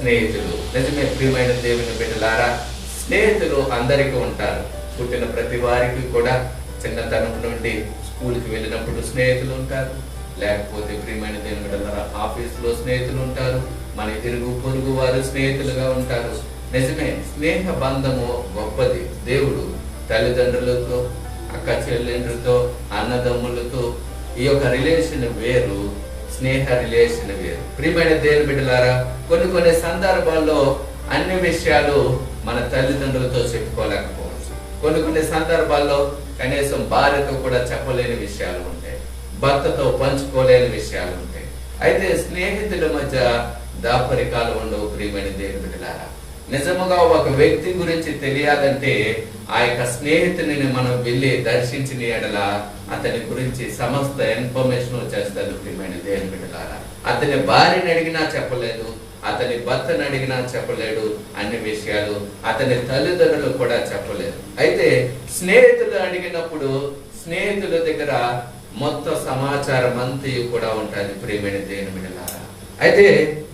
స్నేహితులు. నిజమే ప్రియమైన దేవుని బిడ్డలారా, స్నేహితులు అందరికీ ఉంటారు. పుట్టిన ప్రతి వారికి కూడా చిన్నతనం నుండి స్కూల్కి వెళ్ళినప్పుడు స్నేహితులు ఉంటారు. లేకపోతే ప్రియమైన దేవుని బిడ్డలారా, ఆఫీసులో స్నేహితులు ఉంటారు. మన ఇరుగు పొరుగు వారు స్నేహితులుగా ఉంటారు. నిజమే, స్నేహ బంధము గొప్పది. దేవుడు తల్లిదండ్రులతో, అక్క చెల్లెండ్రులతో, అన్నదమ్ములతో ఈ యొక్క రిలేషన్ వేరు, స్నేహ రిలేషన్ వేరు. ప్రియమైన దేవుని బిడ్డలారా, కొన్ని సందర్భాల్లో అన్ని విషయాలు మన తల్లిదండ్రులతో చెప్పుకోలేకపోవచ్చు. కొన్ని సందర్భాల్లో కనీసం భార్యతో కూడా చెప్పలేని విషయాలు ఉంటాయి, భర్తతో పంచుకోలేని విషయాలు ఉంటాయి. అయితే స్నేహితుల మధ్య దాపరికాలు ఉండవు. ప్రియమైన దేవుని బిడ్డలారా, నిజముగా ఒక వ్యక్తి గురించి తెలియాలంటే ఆ యొక్క స్నేహితుని మనం వెళ్ళి దర్శించిన ఎడల అతని గురించి సమస్త ఇన్ఫర్మేషన్ వచ్చేస్తారు. ప్రియమైన దేవుని బిడ్డలారా, అతని భార్యని అడిగినా చెప్పలేదు, అతని భర్తను అడిగినా చెప్పలేడు అన్ని విషయాలు, అతని తల్లిదండ్రులు కూడా చెప్పలేరు. అయితే స్నేహితులు అడిగినప్పుడు స్నేహితుల దగ్గర మొత్తం సమాచారం అంతా కూడా ఉంటుంది. ప్రియమైన దేవుని బిడ్డలారా, అయితే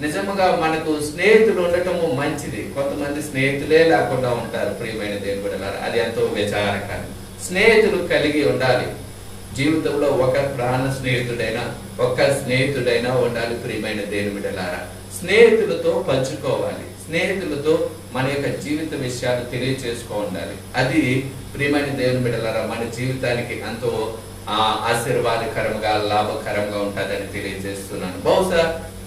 నిజముగా మనకు స్నేహితులు ఉండటము మంచిది. కొంతమంది స్నేహితులే లేకుండా ఉంటారు. ప్రియమైన దేవుని బిడ్డలారా, అది ఎంతో విచారకరం. స్నేహితులు కలిగి ఉండాలి. జీవితంలో ఒక ప్రాణ స్నేహితుడైనా, ఒక స్నేహితుడైనా ఉండాలి. ప్రియమైన దేవుని బిడ్డలారా, స్నేహితులతో పంచుకోవాలి. స్నేహితులతో మన యొక్క జీవిత విషయాలు తెలియచేసుకోవాలి. అది ప్రియమైన దేవుని బిడ్డలారా మన జీవితానికి ఎంతో ఆశీర్వాదకరంగా, లాభకరంగా ఉంటుందని తెలియజేస్తున్నాను. బహుశా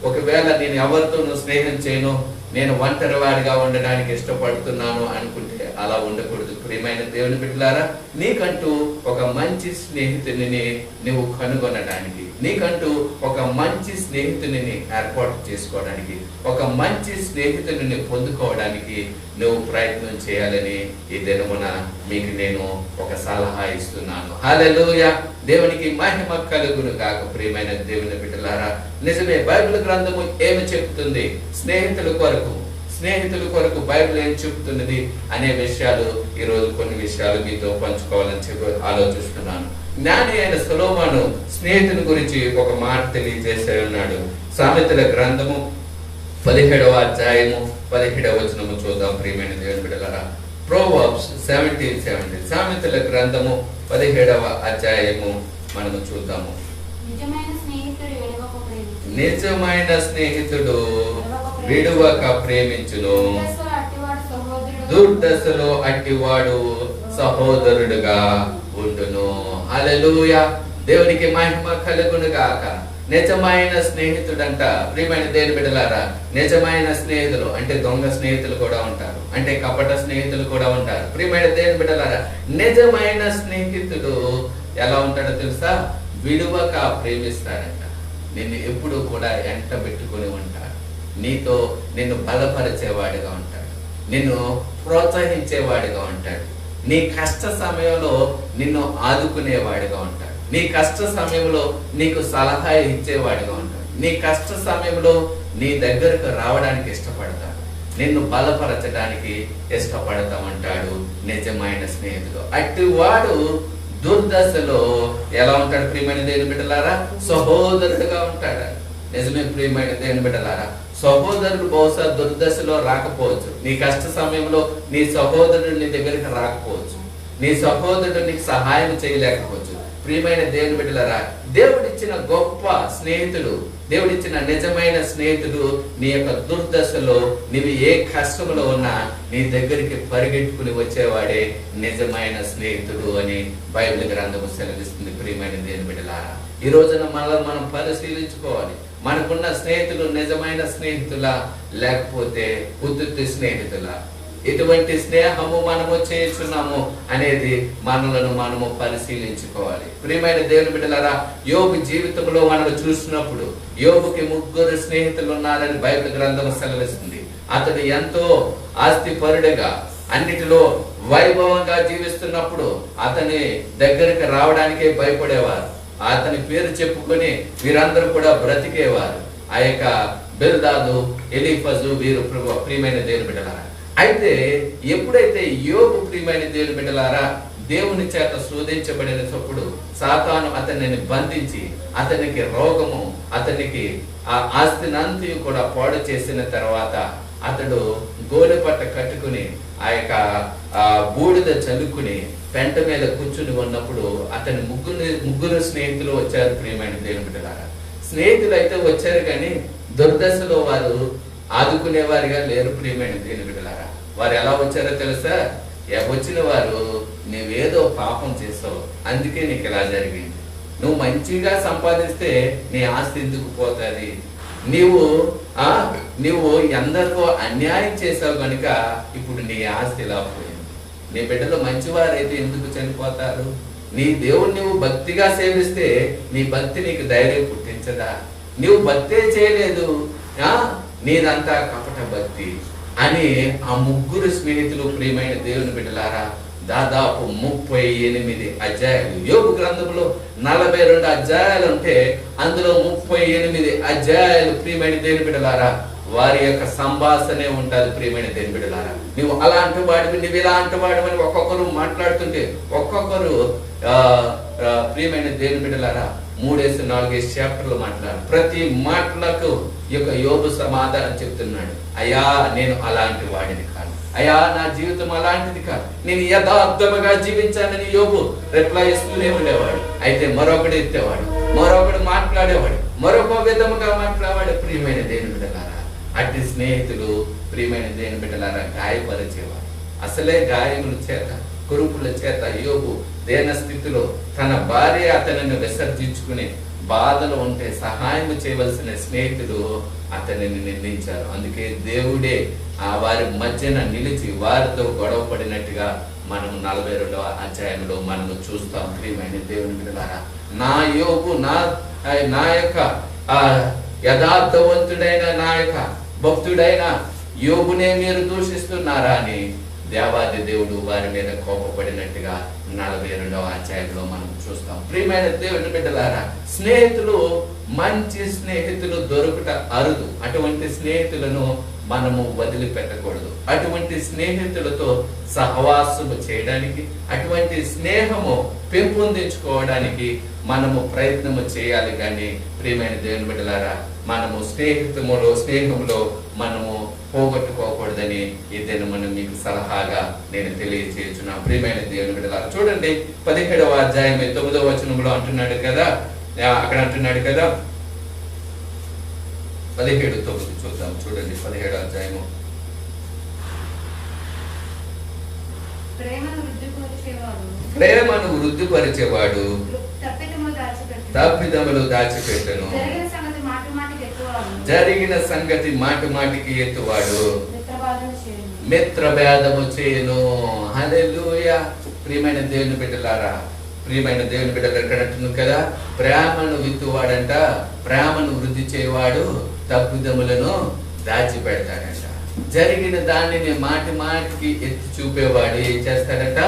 ఒకవేళ నేను ఎవరితోనూ స్నేహం చేయను, నేను ఒంటరి వాడిగా ఉండడానికి ఇష్టపడుతున్నాను అనుకుంటే అలా ఉండకూడదు. ప్రియమైన దేవుని బిడ్డలారా, నీకంటూ ఒక మంచి స్నేహితుని నువ్వు కనుగొనడానికి, నీకంటూ ఒక మంచి స్నేహితుని ఏర్పాటు చేసుకోవడానికి, ఒక మంచి స్నేహితుని పొందుకోవడానికి నువ్వు ప్రయత్నం చేయాలని ఈ దినమున మీకు నేను ఒక సలహా ఇస్తున్నాను. హల్లెలూయా, దేవునికి మహిమ కలుగును గాక. ప్రియమైన దేవుని బిడ్డలారా, నిజమే బైబిల్ గ్రంథము ఏమి చెప్తుంది స్నేహితుల కొరకు బైబిల్ ఏం చెప్తున్నది అనే విషయాలు ఈరోజు కొన్ని విషయాలు మీతో పంచుకోవాలని చెప్పి ఆలోచిస్తున్నాను. జ్ఞాని అయిన సొలొమోను స్నేహితుని గురించి ఒక మాట తెలియజేసే ఉన్నాడు. సామెతల గ్రంథము 17వ అధ్యాయము 17వ వచనము చూద్దాం. ప్రియమైన దేవుని బిడ్డలారా, ప్రోవర్బ్స్ 17:17 సామెతల గ్రంథము 17వ అధ్యాయము మనము చూద్దాము. నిజమైన స్నేహితుడు విడువక ప్రేమించును, దుర్దశలో అట్టివాడు సహోదరుడుగా ఉండును. హల్లెలూయా, దేవునికి మహిమ కలుగును గాక. నిజమైన స్నేహితుడంట. ప్రియమైన దేవుని బిడ్డలారా, నిజమైన స్నేహితులు అంటే దొంగ స్నేహితులు కూడా ఉంటారు, అంటే కపట స్నేహితులు కూడా ఉంటారు. ప్రియమైన దేవుని బిడ్డలారా, నిజమైన స్నేహితుడు ఎలా ఉంటాడో తెలుసా? విడువక ప్రేమిస్తాడంట. నిన్ను ఎప్పుడు కూడా ఎంట పెట్టుకుని ఉంటాడు, నిన్ను బలపరిచేవాడిగా ఉంటాడు, నిన్ను ప్రోత్సహించేవాడిగా ఉంటాడు, నీ కష్ట సమయంలో నిన్ను ఆదుకునేవాడిగా ఉంటాడు, నీ కష్ట సమయంలో నీకు సలహా ఇచ్చేవాడిగా ఉంటాడు, నీ కష్ట సమయంలో నీ దగ్గరకు రావడానికి ఇష్టపడతాడు, నిన్ను బలపరచడానికి ఇష్టపడతామంటాడు నిజమైన స్నేహితుడు. అట్టివాడు దుర్దశలో ఎలా ఉంటాడు? ప్రియమైన దేవుని బిడ్డలారా, సహోదరుడుగా ఉంటాడు. నిజమే ప్రియమైన దేవుని బిడ్డలారా, సహోదరుడు బహుశా దుర్దశలో రాకపోవచ్చు, నీ కష్ట సమయంలో నీ సహోదరుడు నీ దగ్గరికి రాకపోవచ్చు, నీ సహోదరుడు నీకు సహాయం చేయలేకపోవచ్చు. ప్రియమైన దేవుని బిడ్డలారా, దేవుడిచ్చిన గొప్ప స్నేహితుడు, దేవుడిచ్చిన నిజమైన స్నేహితుడు నీ యొక్క దుర్దశలో నీవు ఏ కష్టంలో ఉన్నా నీ దగ్గరికి పరిగెట్టుకుని వచ్చేవాడే నిజమైన స్నేహితుడు అని బైబిల్ గ్రంథము సెలవిస్తుంది. ప్రియమైన దేవుని బిడ్డలారా, ఈ రోజున మనం పరిశీలించుకోవాలి. మనకున్న స్నేహితులు నిజమైన స్నేహితులా లేకపోతే ఉత్తుత్తి స్నేహితులా? ఎటువంటి స్నేహము మనము చేస్తున్నాము అనేది మనము పరిశీలించుకోవాలి. ప్రియమైన దేవుని బిడ్డలారా, యోబు జీవితంలో మనం చూసినప్పుడు యోబుకి 3 స్నేహితులు ఉన్నారని బైబిల్ గ్రంథం సెలవిస్తుంది. అతడు ఎంతో ఆస్తిపరుడుగా అన్నిటిలో వైభవంగా జీవిస్తున్నప్పుడు అతని దగ్గరికి రావడానికే భయపడేవారు. అతని పేరు చెప్పుకొని వీరందరూ కూడా బ్రతికేవారు. ఆ యొక్క బిల్దాదు, ఎలీఫజు వీరు ప్రియమైన దేవుని బిడ్డలారా. అయితే ఎప్పుడైతే యోబు ప్రియమైన దేవుని బిడ్డలారా దేవుని చేత శోధించబడినప్పుడు సాతాను అతనిని బంధించి అతనికి రోగము, అతనికి ఆ ఆస్తినంతా కూడా పాడు చేసిన తర్వాత అతడు గోనె పట్ట కట్టుకుని ఆ యొక్క బూడిద చల్లుకుని పెంట మీద కూర్చుని ఉన్నప్పుడు అతని ముగ్గురు స్నేహితులు వచ్చారు. ప్రియమైన దేవుని బిడ్డలారా, స్నేహితులు అయితే వచ్చారు కానీ దుర్దశలో వారు ఆదుకునేవారిగా లేరు. ప్రియమైన దేవుని బిడ్డలారా, వారు ఎలా వచ్చారో తెలుసా? వచ్చిన వారు, నువ్వేదో పాపం చేసావు, అందుకే నీకు ఇలా జరిగింది. నువ్వు మంచిగా సంపాదిస్తే నీ ఆస్తి ఎందుకు పోతుంది? నువ్వు ఎందరికో అన్యాయం చేసావు కనుక ఇప్పుడు నీ ఆస్తి ఇలా పోయింది. నీ బిడ్డలు మంచివారైతే ఎందుకు చనిపోతారు? నీ దేవుడు నువ్వు భక్తిగా సేవిస్తే నీ భక్తి నీకు ధైర్యం పుట్టించదా? నువ్వు భక్తే చేయలేదు, నీదంతా కపట భక్తి అని ఆ ముగ్గురు స్నేహితులు, ప్రియమైన దేవుని బిడ్డలారా, దాదాపు 38 అధ్యాయాలు. యోబు గ్రంథంలో 42 అధ్యాయాలు ఉంటే అందులో 38 అధ్యాయాలు ప్రియమైన దేవుని బిడ్డలారా వారి యొక్క సంభాషణే ఉంటుంది. ప్రియమైన దేవుని బిడ్డలారా, నువ్వు అలాంటి వాడివి, నువ్వు ఇలాంటి వాడివని ఒక్కొక్కరు మాట్లాడుతుంటే ఒక్కొక్కరు ప్రియమైన దేవుని బిడ్డలారా 3-4 చాప్టర్లు మాట్లాడు. ప్రతి మాటలకు ఈ యొక్క యోబు సమాధానం చెప్తున్నాడు. అయ్యా, నేను అలాంటి వాడిని కాదు. అయ్యా, నా జీవితం అలాంటిది కాదు. నేను యథార్థముగా జీవించానని యోబు రిప్లై ఇస్తూనే ఉండేవాడు. అయితే మరొకడు ఎత్తేవాడు, మరొకడు మాట్లాడేవాడు, మరొక విధముగా మాట్లాడేవాడు. ప్రియమైన దేవుని బిడ్డలారా, అట్టి స్నేహితులు ప్రియమైన దేవుని బిడ్డలారా గాయపరిచేవాడు. అసలే గాయముల చేత, కురుపుల చేత యోబు దేన స్థితిలో తన భార్య అతనిని విసర్జించుకుని బాధలు ఉంటే సహాయం చేయవలసిన స్నేహితులు అతనిని నిందించారు. అందుకే దేవుడే వారి మధ్యన నిలిచి వారితో గొడవ పడినట్టుగా మనం 42వ అధ్యాయంలో మనము చూస్తాం. ప్రియమైన దేవుని బిడ్డలారా, నా యోబు నా యొక్క యథార్థవంతుడైన నా యొక్క భక్తుడైన యోబునే మీరు దూషిస్తున్నారా అని దేవాది దేవుడు వారి మీద కోపపడినట్టుగా 42వ అధ్యాయంలో మనం చూస్తాం. ప్రియమైన దేవుని బిడ్డలారా, స్నేహితులు, మంచి స్నేహితులు దొరుకుట అరుదు. అటువంటి స్నేహితులను మనము వదిలిపెట్టకూడదు. అటువంటి స్నేహితులతో సహవాసము చేయడానికి, అటువంటి స్నేహము పెంపొందించుకోవడానికి మనము ప్రయత్నము చేయాలి. కానీ ప్రియమైన దేవుని బిడ్డలారా, మనము స్నేహంలో మనము పోగొట్టుకోకూడదని ఈ దినమును మీకు సలహాగా నేను తెలియజేస్తున్నాను. ప్రియమైన దేవుని బిడ్డలారా, చూడండి 17వ అధ్యాయం 9వ వచనంలో అంటున్నాడు కదా, అక్కడ అంటున్నాడు కదా, 17:9 చూద్దాం. చూడండి 17వ అధ్యాయము. ప్రేమను వృద్ధిపరిచేవాడు తప్పిదములు దాచిపెట్టను, జరిగిన సంగతి మాటి మాటికి ఎత్తువాడు మిత్రభేదము చేయను. హల్లెలూయా. ప్రియమైన దేవుని బిడ్డలారా, ప్రియమైన దేవుని బిడ్డలు ఎక్కడ అంటున్నాను కదా, ప్రేమను విత్తువాడంట, ప్రేమను వృద్ధి చేయవాడు తప్పిదములను దాచిపెడతాడంట. జరిగిన దానిని మాటి మాటికి ఎత్తి చూపేవాడు ఏం చేస్తాడంట?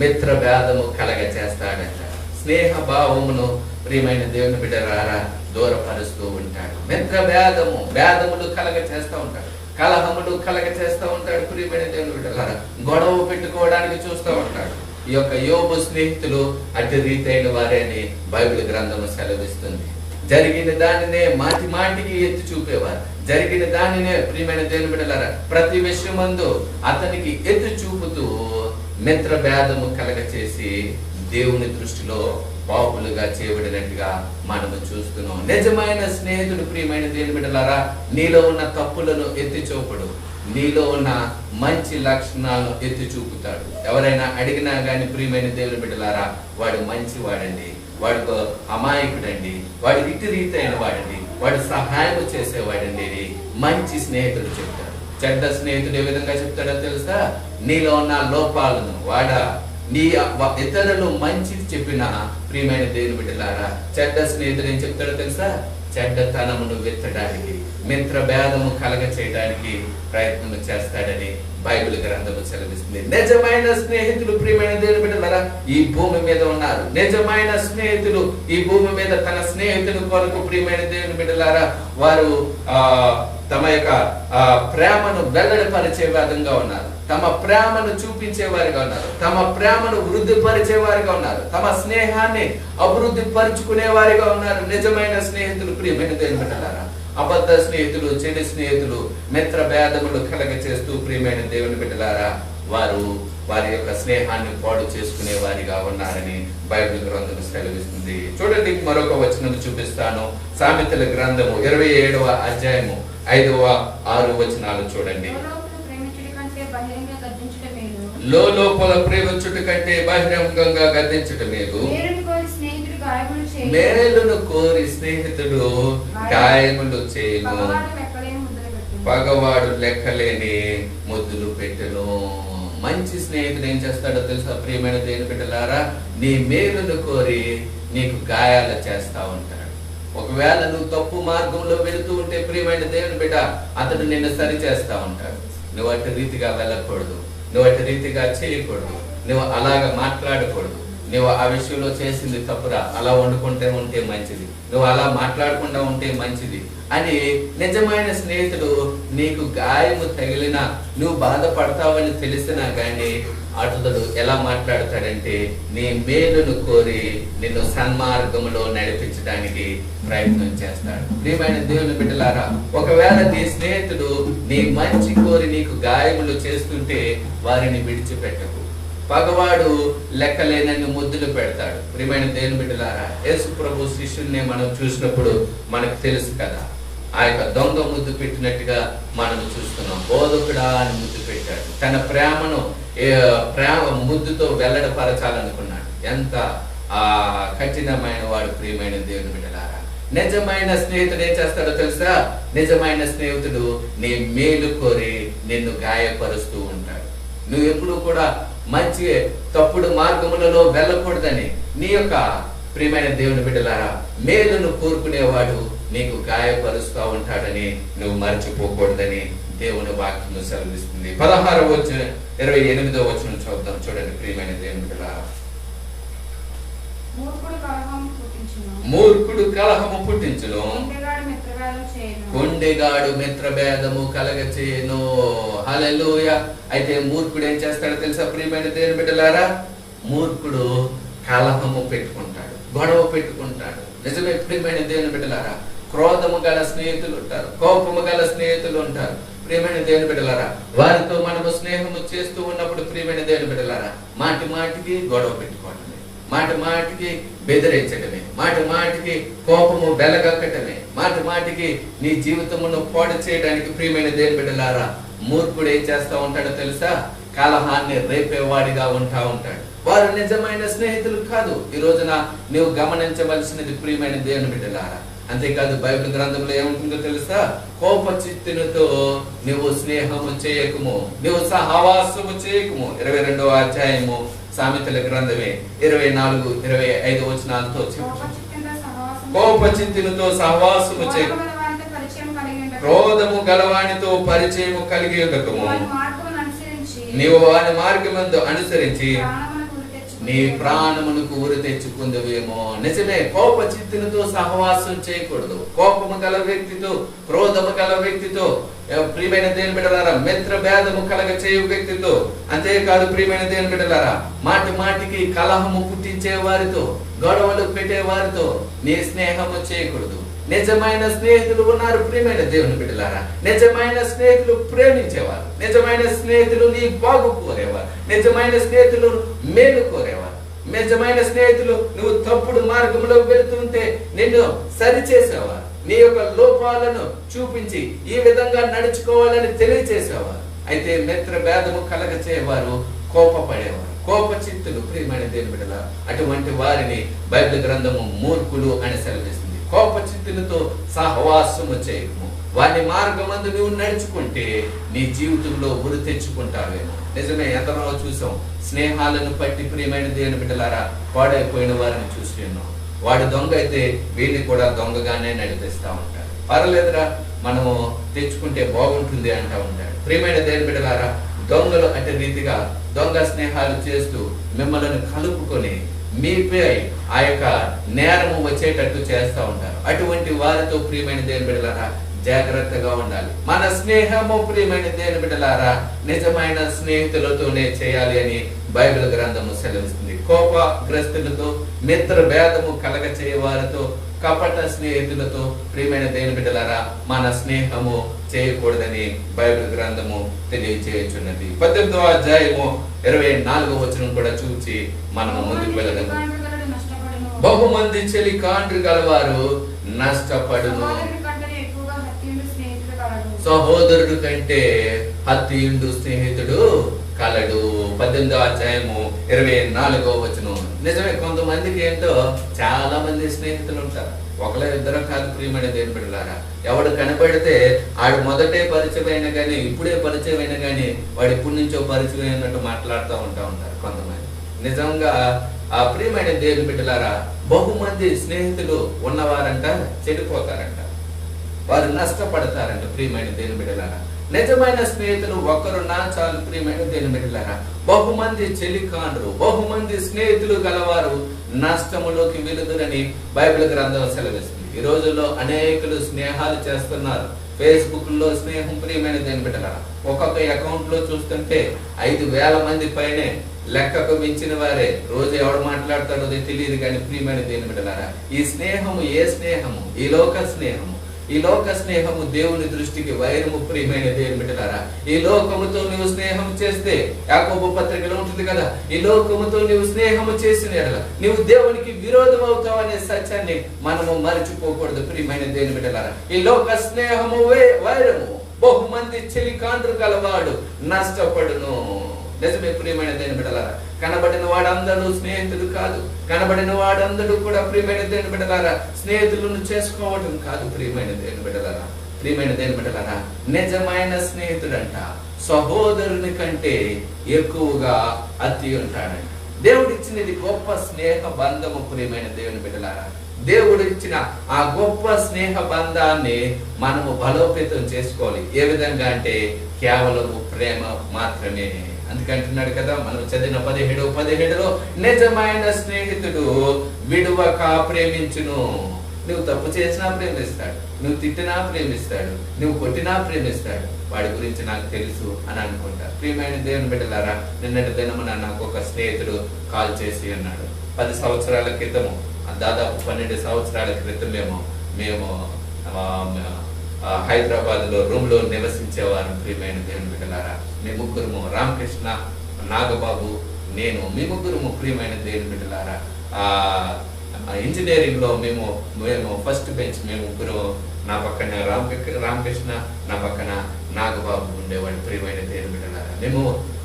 మిత్ర భేదము కలగ చేస్తాడంట. స్నేహ భావమును ప్రియమైన దేవుని బిడ్డలారా దూరపరుస్తూ ఉంటాడు. మిత్ర భేదములు కలగ చేస్తూ ఉంటాడు, కలహములు కలగ చేస్తూ ఉంటాడు. ప్రియమైన దేవుని బిడ్డలారా గొడవ పెట్టుకోవడానికి చూస్తూ ఉంటాడు. ఈ యొక్క యోబు స్నేహితులు అటు రీతైన వారే అని బైబిల్ గ్రంథము సెలవిస్తుంది. జరిగిన దానినే మాటి మాటికి ఎత్తి చూపేవారు. జరిగిన దానినే ప్రియమైన దేవుని బిడ్డలారా ప్రతి విషయమందు అతనికి ఎత్తి చూపుతూ మిత్ర భేదము కలగ చేసి దేవుని దృష్టిలో పాపులుగా చేయబడినట్టుగా మనము చూస్తున్నాం. నిజమైన స్నేహితుడు ప్రియమైన దేవుని బిడ్డలారా నీలో ఉన్న తప్పులను ఎత్తి చూపడు, నీలో ఉన్న మంచి లక్షణాలను ఎత్తి చూపుతాడు. ఎవరైనా అడిగినా గాని ప్రియమైన దేవుని బిడ్డలారా వాడు మంచి వాడండి, వాడు అమాయకుడండి, వాడు ఇటు రీతి అయిన వాడండి, వాడు సహాయం చేసేవాడండి మంచి స్నేహితుడు చెప్తాడు. చెడ్డ స్నేహితుడు ఏ విధంగా చెప్తాడో తెలుసా? నీలో ఉన్న లోపాలను నీ ఇతరులు మంచిది చెప్పిన ప్రియమైన దేవుని బిడ్డలారా చెడ్డ స్నేహితుడు ఏం చెప్తాడో తెలుసా? చెడ్డతనమును వెత్తడానికి, మిత్ర భేదము కలగ చేయడానికి ప్రయత్నం చేస్తాడని బైబిల్ గ్రంథము సెలవిస్తుంది. నిజమైన స్నేహితులు ప్రియమైన దేవుని బిడ్డలారా ఈ భూమి మీద ఉన్నారు. నిజమైన స్నేహితులు ఈ భూమి మీద తన స్నేహితుల కొరకు ప్రియమైన దేవుని బిడ్డలారా వారు తమ యొక్క ప్రేమను వెల్లడిపరిచే విధంగా ఉన్నారు, తమ ప్రేమను చూపించే వారిగా ఉన్నారు, తమ ప్రేమను వృద్ధి పరిచే వారిగా ఉన్నారు, తమ స్నేహాన్ని అభివృద్ధి పరుచుకునే వారిగా ఉన్నారు. నిజమైన స్నేహితులు ప్రియమైన దేవుని బిడ్డలారా అబద్ధ స్నేహితులు, చెడు స్నేహితులు, మిత్ర భేదములు కలగ చేస్తూ ప్రియమైన దేవుని బిడ్డలారా వారు వారి యొక్క స్నేహాన్ని పాడు చేసుకునే వారిగా ఉన్నారని బైబిల్ గ్రంథం సెలవిస్తుంది. చూడండి, మరొక వచనం చూపిస్తాను. సామెతల గ్రంథము 27వ అధ్యాయము 5వ 6 వచనాలు చూడండి. లోపల ప్రేమించుట కంటే బహిరంగంగా గద్దించుట మేలు. మేలును కోరి స్నేహితుడు గాయములు చేయను, పగవాడు లెక్కలేని ముద్దులు పెట్టెను. మంచి స్నేహితుడు ఏం చేస్తాడో తెలుసా ప్రియమైన దేవుని బిడ్డలారా? నీ మేలును కోరి నీకు గాయాలు చేస్తా ఉంటాడు. ఒకవేళ నువ్వు తప్పు మార్గంలో వెళుతూ ఉంటే ప్రియమైన దేవుని బిడ్డ అతడు నిన్ను సరి చేస్తా ఉంటాడు. నువ్వు అటు రీతిగా వెళ్ళకూడదు, నువ్వు అటు రీతిగా చేయకూడదు, నువ్వు అలాగ మాట్లాడకూడదు. నువ్వు ఆ విషయంలో చేసింది తప్పురా, అలా వండుకుంటే ఉంటే మంచిది, నువ్వు అలా మాట్లాడకుండా ఉంటే మంచిది అని నిజమైన స్నేహితుడు నీకు గాయము తగిలినా నువ్వు బాధపడతావని తెలిసినా కానీ అతడు ఎలా మాట్లాడతాడంటే నీ మేలును కోరి నిన్ను సన్మార్గంలో నడిపించడానికి ప్రయత్నం చేస్తాడు. ప్రియమైన దేవుని బిడ్డలారా, ఒకవేళ నీ స్నేహితుడు నీ మంచి కోరి నీకు గాయములు చేస్తుంటే వారిని విడిచిపెట్టకు. పగవాడు లెక్కలేనన్ని ముద్దులు పెడతాడు. ప్రియమైన దేవుని బిడ్డలారా, యేసు ప్రభు శిష్యుల్ని మనం చూసినప్పుడు మనకు తెలుసు కదా, ఆ యొక్క దొంగ ముద్దు పెట్టినట్టుగా మనం చూస్తున్నాం. బోధకుడా అని ముద్దు పెట్టాడు. తన ప్రేమను ప్రేమ ముద్దుతో వెల్లడపరచాలనుకున్నాడు. ఎంత కఠినమైన వాడు ప్రియమైన దేవుని బిడ్డలారా. నిజమైన స్నేహితుడు ఏం చేస్తాడో తెలుసా? నిజమైన స్నేహితుడు నీ మేలు కోరి నిన్ను గాయపరుస్తూ ఉంటాడు. నువ్వు ఎప్పుడు కూడా మంచి తప్పుడు మార్గములలో వెళ్ళకూడదని నీ యొక్క ప్రియమైన దేవుని బిడ్డలారా మేలును కోరుకునేవాడు నీకు గాయపరుస్తూ ఉంటాడని నువ్వు మర్చిపోకూడదని దేవుని వాక్యము సెలవిస్తుంది. 16వ వచనం 28వ వచనం చూద్దాం. చూడండి ప్రియమైన దేవుని బిడ్డలారా. మూర్ఖుడు కలహము పుట్టించును, కొండెగాడు మిత్రభేదము కలగచేయును. హల్లెలూయా. అయితే మూర్ఖుడు ఏం చేస్తాడో తెలుసా ప్రియమైన దేవుని బిడ్డలారా? మూర్ఖుడు కలహము పెట్టుకుంటాడు, గొడవ పెట్టుకుంటాడు. నిజమే ప్రియమైన దేవుని బిడ్డలారా, క్రోధము గల స్నేహితులు ఉంటారు, కోపము గల స్నేహితులు ఉంటారు. ప్రియమైన దేవుని బిడ్డలారా, వారితో మనము స్నేహము చేస్తూ ఉన్నప్పుడు ప్రియమైన దేవుని బిడ్డలారా మాటి మాటికి గొడవ పెట్టుకోవడమే, మాటి మాటికి బెదిరించడమే, మాటి మాటికి కోపము బెలగక్కటమే, మాటి మాటికి నీ జీవితమును పాడు చేయడానికి ప్రియమైన దేవుని బిడ్డలారా మూర్ఖుడు ఏం చేస్తా ఉంటాడో తెలుసా? కలహాన్ని రేపేవాడిగా ఉంటాడు. వారు నిజమైన స్నేహితులు కాదు. ఈ రోజున నువ్వు గమనించవలసినది ప్రియమైన దేవుని బిడ్డలారా. అంతేకాదు బైబిల్ గ్రంథంలో ఏముంటుందో తెలుసా? కోప చిత్తునితో నువ్వు స్నేహము చేయకుము, నువ్వు సహవాసము చేయకుము. 22వ అధ్యాయము సామెతల గ్రంథమే 24, 25 వచనాలతో కోప చిత్తునితో సహవాసము చేయకుము, క్రోధము గలవానితో పరిచయము కలిగి ఉండకుము, నీవు వారి మార్గమందు అనుసరించి నీ ప్రాణమునకు ఊరు తెచ్చుకుందువేమో. నిజమే, కోప చిత్తునితో సహవాసం చేయకూడదు. కోపము గల వ్యక్తితో, క్రోధము గల వ్యక్తితో, ప్రియమైన దేవుని బిడ్డలారా మిత్ర భేదము కలగ చేయు వ్యక్తితో, అంతేకాదు ప్రియమైన దేవుని బిడ్డలారా మాటి మాటికి కలహము పుట్టించే వారితో, గొడవలు పెట్టే వారితో నీ స్నేహము చేయకూడదు. నిజమైన స్నేహితులు ఉన్నారు ప్రియమైన దేవుని బిడ్డలారా. నిజమైన స్నేహితులు ప్రేమించేవారు, నిజమైన స్నేహితులు నీ బాగు కోరేవారు, నిజమైన స్నేహితులు మేలు కోరేవారు, నిజమైన స్నేహితులు నువ్వు తప్పుడు మార్గంలో వెళుతుంటే నిన్ను సరిచేసేవారు, నీ యొక్క లోపాలను చూపించి ఈ విధంగా నడుచుకోవాలని తెలియచేసేవారు. అయితే మిత్ర భేదము కలగచేవారు, కోపపడేవారు, కోప చిత్తులు ప్రియమైన దేవుని బిడ్డలారా అటువంటి వారిని బైబిల్ గ్రంథము మూర్ఖులు అని సెలవిస్తుంది. కోప చిత్తులతో సహవాసము చేయము. వారి మార్గమందు నువ్వు నడుచుకుంటే నీ జీవితంలో ఉరి తెచ్చుకుంటావేమో. నిజమే, ఎంతనో చూసాం స్నేహాలను పట్టి ప్రియమైన దేవుని బిడ్డలారా పాడైపోయిన వారిని చూస్తున్నాం. వాడు దొంగ అయితే వీడిని కూడా దొంగగానే నడిపిస్తా ఉంటాడు. పర్లేదురా మనము తెచ్చుకుంటే బాగుంటుంది అంటా ఉంటాడు. ప్రియమైన దేవుని బిడ్డలారా దొంగలు అటు రీతిగా దొంగ స్నేహాలు చేస్తూ మిమ్మల్ని కలుపుకొని మీపై ఆ యొక్క నేరము వచ్చేటట్టు చేస్తూ ఉంటారు. అటువంటి వారితో ప్రియమైన దేవుని బిడ్డలారా జాగ్రత్తగా ఉండాలి. మన స్నేహము ప్రియమైన దేవుని బిడ్డలారా నిజమైన స్నేహితులతోనే చేయాలి అని బైబిల్ గ్రంథము సెలవిస్తుంది. కోపగ్రస్తులతో, మిత్ర భేదము కలగ చేయ వారితో, కపట స్నేహితులతో ప్రియమైన దేవుని బిడ్డలారా మన స్నేహము చేయకూడదని బైబిల్ గ్రంథము తెలియజేయుచున్నది. 18వ అధ్యాయము 24వ వచనం కూడా చూచి మనము ముందుకు వెళ్ళదాము. బహుమంది చెలికాండ్రు గలవారు నష్టపడును, సహోదరుడు కంటే హత్యుండు స్నేహితుడు కలడు. 18వ అధ్యాయము 24వ వచనం. నిజమే, కొంతమందికి ఏంటో చాలా మంది స్నేహితులు ఉంటారు. ఒకళ్ళ ఇద్దరు కాదు ప్రియమైన దేవుని బిడ్డలారా. ఎవడు కనపడితే ఆడు మొదటే పరిచయం అయినా కానీ, ఇప్పుడే పరిచయం అయినా కానీ, వాడు ఇప్పటి నుంచో పరిచయం అయినట్టు మాట్లాడుతూ ఉంటారు కొంతమంది. నిజంగా ఆ ప్రియమైన దేవుని బిడ్డలారా, బహుమంది స్నేహితులు ఉన్నవారంట చెడిపోతారంట, వారు నష్టపడతారంట. ప్రియమైన దేవుని బిడ్డలారా, నిజమైన స్నేహితులు ఒకరున్నా చాలు. ప్రియమైన దేవుని బిడ్డలారా, బహుమంది చెలికాండ్రు, బహుమంది స్నేహితులు గలవారు నష్టములోకి వెలుదురని బైబిల్ గ్రంథం సెలవిస్తుంది. ఈ రోజుల్లో అనేకులు స్నేహాలు చేస్తున్నారు. ఫేస్బుక్ లో స్నేహం. ప్రియమైన దేవుని బిడ్డలారా, ఒక్కొక్క అకౌంట్ లో చూస్తుంటే 5,000 మంది పైనే, లెక్కకు మించిన వారే. రోజు ఎవడు మాట్లాడతాడో తెలియదు కానీ ప్రియమైన దేవుని బిడ్డలారా, ఈ స్నేహము ఏ స్నేహము? ఈ లోక స్నేహము. ఈ లోక స్నేహము దేవుని దృష్టికి వైరము. ప్రియమైన దేవుని బిడ్డలారా, ఈ లోకముతో నీవు స్నేహం చేస్తే, యాకోబు పత్రికలో ఉంటుంది కదా, ఈ లోకముతో నీవు స్నేహము చేసిన ఎడల నీవు దేవునికి విరోధం అవుతావు అనే సత్యాన్ని మనము మరచిపోకూడదు. ప్రియమైన దేవుని బిడ్డలారా, ఈ లోక స్నేహము వైరము. బహుమంది చెలికాండ్రు గలవాడు నష్టపడును. నిజమే ప్రియమైన దేవుని బిడ్డలారా, కనబడిన వాడందరూ స్నేహితుడు కాదు. కనబడిన వాడందరూ కూడా ప్రియమైన దేవుని బిడ్డలారా స్నేహితులను చేసుకోవడం కాదు. ప్రియమైన దేవుని బిడ్డలారా, ప్రియమైన దేవుని బిడ్డలారా, నిజమైన స్నేహితుడంట సహోదరుని కంటే ఎక్కువగా అతి ఉంటాడంట. దేవుడు ఇచ్చినది గొప్ప స్నేహ బంధము. ప్రియమైన దేవుని బిడ్డలారా, దేవుడు ఇచ్చిన ఆ గొప్ప స్నేహ బంధాన్ని మనము బలోపేతం చేసుకోవాలి. ఏ విధంగా అంటే కేవలము ప్రేమ మాత్రమే. అందుకంటున్నాడు కదా, మనం చదివిన 17:17లో, నిజమైన స్నేహితుడు విడువక ప్రేమించును. నువ్వు తప్పు చేసినా ప్రేమిస్తాడు, నువ్వు తిట్టినా ప్రేమిస్తాడు, నువ్వు కొట్టినా ప్రేమిస్తాడు. వాడి గురించి నాకు తెలుసు అని అనుకుంటా. ప్రియమైన దేవుని బిడ్డలారా, నిన్నటి దినమున నాకు ఒక స్నేహితుడు కాల్ చేసి అన్నాడు. 10 సంవత్సరాల క్రితము, దాదాపు 12 సంవత్సరాల క్రితమేమో మేము హైదరాబాద్ లో రూమ్ లో నివసించేవారు. ప్రియమైన దేవుని బిడ్డలారా, మీ ముగ్గురుము, రామకృష్ణ, నాగబాబు, నేను, మీ ముగ్గురుము ప్రియమైన దేవుని బిడ్డలారా ఇంజనీరింగ్ లో మేము ఫస్ట్ బెంచ్. మేము ముగ్గురు, నా పక్కన రామకృష్ణ, నా పక్కన నాగబాబు ఉండేవాడు. ప్రియమైన దేవుని బిడ్డలారా, మేము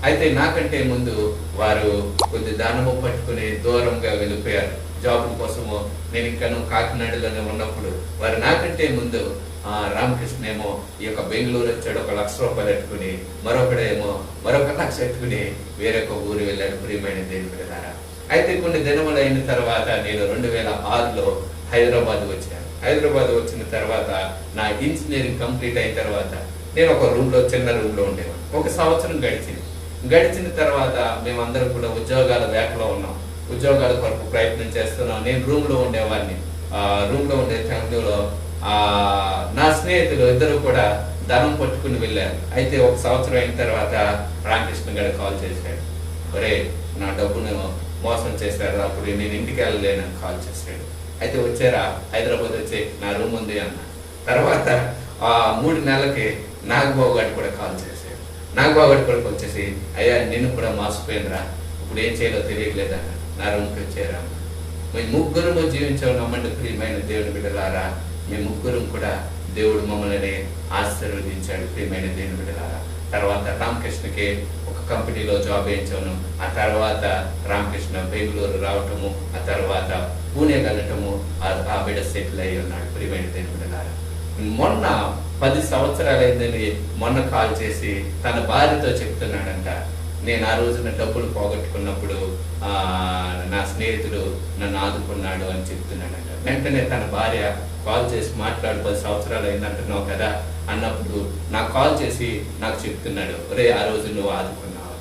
అయితే నాకంటే ముందు వారు కొద్ది దానము పట్టుకుని దూరంగా వెళ్ళిపోయారు జాబ్ కోసము. నేను ఇంకా కాకినాడలోనే ఉన్నప్పుడు వారు నాకంటే ముందు రామకృష్ణ ఏమో ఈ యొక్క బెంగళూరు వచ్చాడు, 1,00,000 రూపాయలు పెట్టుకుని, మరొకడేమో మరొక 1,00,000 పెట్టుకుని వేరొక ఊరు వెళ్ళాడు. ప్రియమైన దేవుని బిడ్డలారా, అయితే కొన్ని దినములు అయిన తర్వాత నేను 2006లో హైదరాబాద్ వచ్చాను. హైదరాబాద్ వచ్చిన తర్వాత నా ఇంజనీరింగ్ కంప్లీట్ అయిన తర్వాత నేను ఒక రూమ్ లో, చిన్న రూమ్ లో ఉండేవాడు. 1 సంవత్సరం గడిచిన తర్వాత మేమందరం కూడా ఉద్యోగాల వేటలో ఉన్నాం. ఉద్యోగాల కొరకు ప్రయత్నం చేస్తున్నాం. నేను రూమ్ లో ఉండేవాడిని. రూమ్ లో ఉండే టైంలో నా స్నేహితులు ఇద్దరు కూడా ధనం పట్టుకుని వెళ్ళారు. అయితే 1 సంవత్సరం అయిన తర్వాత రామకృష్ణ గారు కాల్ చేశాడు. ఒరే, నా డబ్బును మోసం చేశారు, అప్పుడు నేను ఇంటికి వెళ్ళలేనని కాల్ చేశాడు. అయితే వచ్చారా, హైదరాబాద్ వచ్చి నా రూమ్ ఉంది అన్న. తర్వాత 3 నెలలకి నాగబాబు గారు కూడా కాల్ చేశాడు. నాగబాబు గారు కూడా వచ్చేసి, అయ్యా నిన్ను కూడా మోసపోయిందిరా, ఇప్పుడు ఏం చేయాలో తెలియట్లేదన్న. నా రూమ్కి వచ్చారా. మేము ముగ్గురు జీవించాము. నమ్మండి ప్రియమైన దేవుని బిడ్డలారా, మేము ముగ్గురం కూడా దేవుడు మమ్మల్ని ఆశీర్వదించాడు. ప్రియమైన దేవుని బిడ్డలారా, తర్వాత రామకృష్ణకి ఒక కంపెనీలో జాబ్ వేయించాను. ఆ తర్వాత రామకృష్ణ బెంగళూరు రావటము, ఆ తర్వాత పూణే వెళ్ళటము, ఆ బిడ్డ సెటిల్ అయ్యి ఉన్నాడు. ప్రియమైన దేవుని బిడ్డలారా, మొన్న 10 సంవత్సరాలైందని మొన్న కాల్ చేసి తన భార్యతో చెప్తున్నాడంట, నేను ఆ రోజున డబ్బులు పోగొట్టుకున్నప్పుడు నా స్నేహితుడు నన్ను ఆదుకున్నాడు అని చెప్తున్నాడంట. వెంటనే తన భార్య కాల్ చేసి మాట్లాడు, 10 సంవత్సరాలు అయిందంటున్నావు కదా అన్నప్పుడు నాకు కాల్ చేసి నాకు చెప్తున్నాడు, ఒరే ఆ రోజు నువ్వు ఆదుకున్నావు.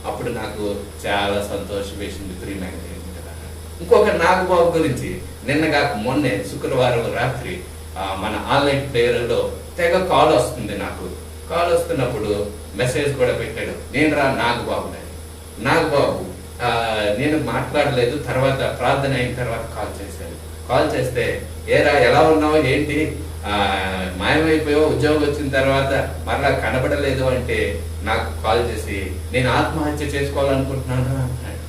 అప్పుడు నాకు చాలా సంతోషం వేసింది. ప్రియమైన దేవుని బిడ్డలారా, ఇంకొక నాగబాబు గురించి నిన్నగాక మొన్నే శుక్రవారం రాత్రి మన ఆన్లైన్ ప్లేయర్లో తెగ కాల్ వస్తుంది. నాకు కాల్ వస్తున్నప్పుడు మెసేజ్ కూడా పెట్టాడు, నేను రా నాగబాబు అని. నాగబాబు నేను మాట్లాడలేదు, తర్వాత ప్రార్థన అయిన తర్వాత కాల్ చేశాడు. కాల్ చేస్తే ఏరా ఎలా ఉన్నావు ఏంటి మాయమైపోయావు, ఉద్యోగం వచ్చిన తర్వాత మరలా కనబడలేదు అంటే నాకు కాల్ చేసి నేను ఆత్మహత్య చేసుకోవాలనుకుంటున్నాను అంటున్నాడు.